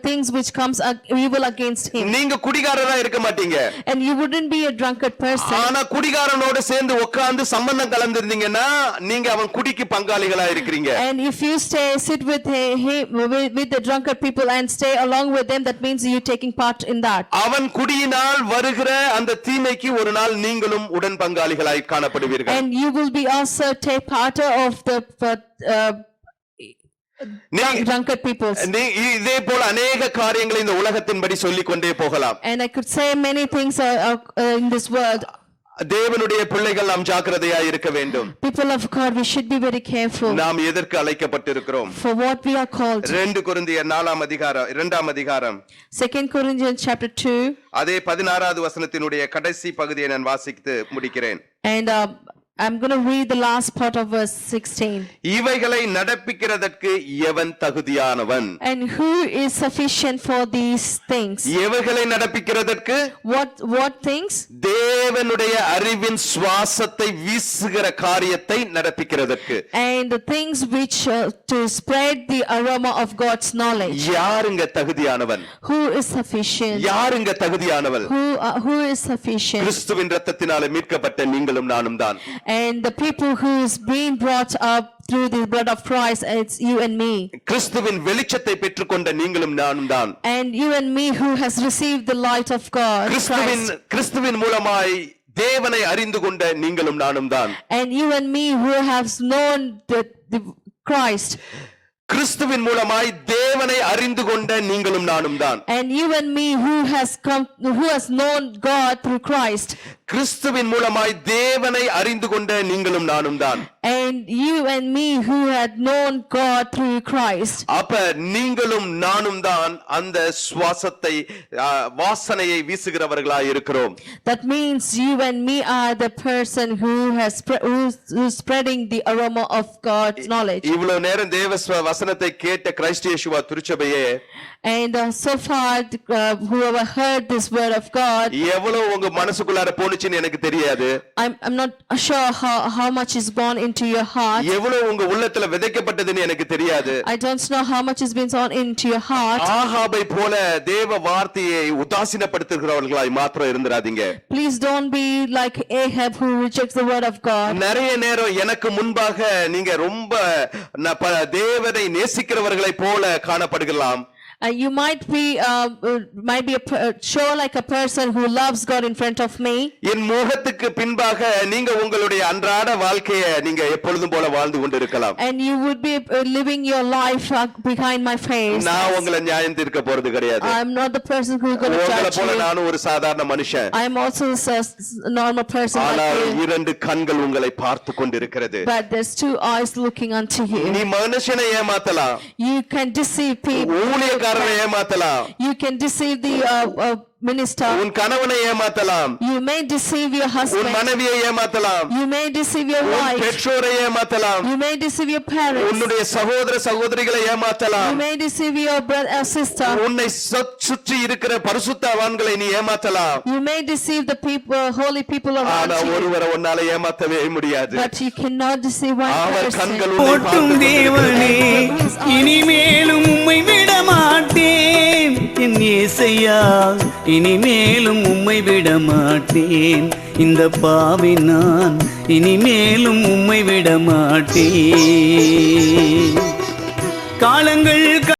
things which comes evil against him. நீங்க குடிகாரரா இருக்க மாட்டீங்க. And you wouldn't be a drunkard person. ஆனா குடிகாரனோட சேர்ந்து உட்கார்ந்து சம்பந்தம் கலந்திருந்தீங்கன்னா நீங்க அவன் குடிக்கு பங்காளிகளா இருக்கீங்க. And if you sit with the drunkard people and stay along with them, that means you taking part in that. அவன் குடியினால் வருகிற அந்த தீமைக்கு ஒரு நாள் நீங்களும் உடன் பங்காளிகளாய் காணப்படுவீர்கள். And you will be also take part of the drunkard people. இதே போல अनेक காரியங்களை இந்த உலகத்தின்படி சொல்லிக் கொண்டே போகலாம். And I could say many things in this world. தேவனுடைய பிள்ளைகள் நாம் ஜாக்கிரதையா இருக்க வேண்டும். People of God, we should be very careful. நாம் எதற்கு அழைக்கப்பட்டிருக்கிறோம்? For what we are called. 2 கொரிந்தியர் 4ஆம் அதிகாரம் 2ஆம் அதிகாரம் 2 Corinthians chapter 2. அதே 16வது வசனத்தினுடைய கடைசி பகுதியை நான் வாசித்து முடிக்கிறேன். And I'm going to read the last part of verse 16. இவைகளை நடப்பிக்கிறதற்கு எவன் தகுதியானவன்? And who is sufficient for these things? எவைகளை நடப்பிக்கிறதற்கு? What things? தேவனுடைய அறிவின் சுவாசத்தை வீசுகிற காரியத்தை நடப்பிக்கிறதற்கு. And the things which to spread the aroma of God's knowledge. யாருங்க தகுதியானவன்? Who is sufficient? யாருங்க தகுதியானவள்? Who is sufficient? கிறிஸ்துவின் இரத்தத்தினாலே மீட்கப்பட்ட நீங்களும் நானும் தான். And the people who is being brought up through the blood of Christ, it's you and me. கிறிஸ்துவின் வெளிச்சத்தை பெற்றுக்கொண்ட நீங்களும் நானும் தான். And you and me who has received the light of God. கிறிஸ்துவின் மூலமாய் தேவனை அறிந்து கொண்ட நீங்களும் நானும் தான். And you and me who have known the Christ. கிறிஸ்துவின் மூலமாய் தேவனை அறிந்து கொண்ட நீங்களும் நானும் தான். And you and me who has known God through Christ. கிறிஸ்துவின் மூலமாய் தேவனை அறிந்து கொண்ட நீங்களும் நானும் தான். And you and me who had known God through Christ. அப்ப நீங்களும் நானும் தான் அந்த சுவாசத்தை வாசனையை வீசுகிறவர்களாய் இருக்கிறோம். That means you and me are the person who's spreading the aroma of God's knowledge. இவ்வளவு நேரம் தேவ வசனத்தை கேட்ட கிறிஸ்து இயேசுவா திருச்சபையே, and so far whoever heard this word of God, எவ்வளவு உங்க மனசுக்குள்ளார போனுச்சுன்னு எனக்கு தெரியாது. I'm not sure how much is gone into your heart. எவ்வளவு உங்க உள்ளத்துல விதைக்கப்பட்டதுன்னு எனக்கு தெரியாது. I don't know how much has been sown into your heart. ஆகாபை போல தேவ வார்த்தையை உதாசீனப்படுத்துகிறவர்களாய் மாத்திரம் இருந்திராதீங்க. Please don't be like Ahab who rejects the word of God. நிறைய நேரம் எனக்கு முன்பாக நீங்க ரொம்ப தேவனை நேசிக்கிறவர்களை போல காணப்படுகலாம். You might be show like a person who loves God in front of me. என் முகத்துக்கு பின்பாக நீங்க உங்களுடைய அன்றாட வாழ்க்கையை நீங்க எப்பொழுதும் போல வாழ்ந்து கொண்டிருக்கலாம். And you would be living your life behind my face. நான் உங்களை நியாயம் தீர்க்க போறது கிடையாது. I am not the person who is going to உங்களை judge போல you. நானும் ஒரு சாதாரண மனுஷன். I am also a normal person ஆனால் like you. இரண்டு கண்கள் உங்களை பார்த்து கொண்டிருக்கிறது. But there's two eyes looking unto you. நீ மனுஷனை ஏமாத்தலாம். You can deceive people. ஊழியக்காரனை ஏமாத்தலாம். You can deceive the minister. உன் கணவனை ஏமாத்தலாம். You may deceive your உன் husband. மனைவியை ஏமாத்தலாம். You may deceive your உன் wife. பெற்றோரை ஏமாத்தலாம். You may deceive your parents. உன்னுடைய சகோதர சகோதரிகளை You ஏமாத்தலாம். may deceive your brother or sister. உன்னை சுற்றி இருக்கிற பரிசுத்தவான்களை நீ ஏமாத்தலாம். You may deceive the people, holy people around ஆனா you. ஒருவரை உன்னால ஏமாத்தவே முடியாது. But you cannot deceive one our person. கண்கள் உன்னை போற்றும் பார்த்து தேவனே, இனிமேலும் உம்மை விட மாட்டேன். என் இயேசையா, இனிமேலும் உம்மை விட மாட்டேன். இந்த பாவி நான் இனிமேலும் உம்மை விட மாட்டேன். காலங்கள்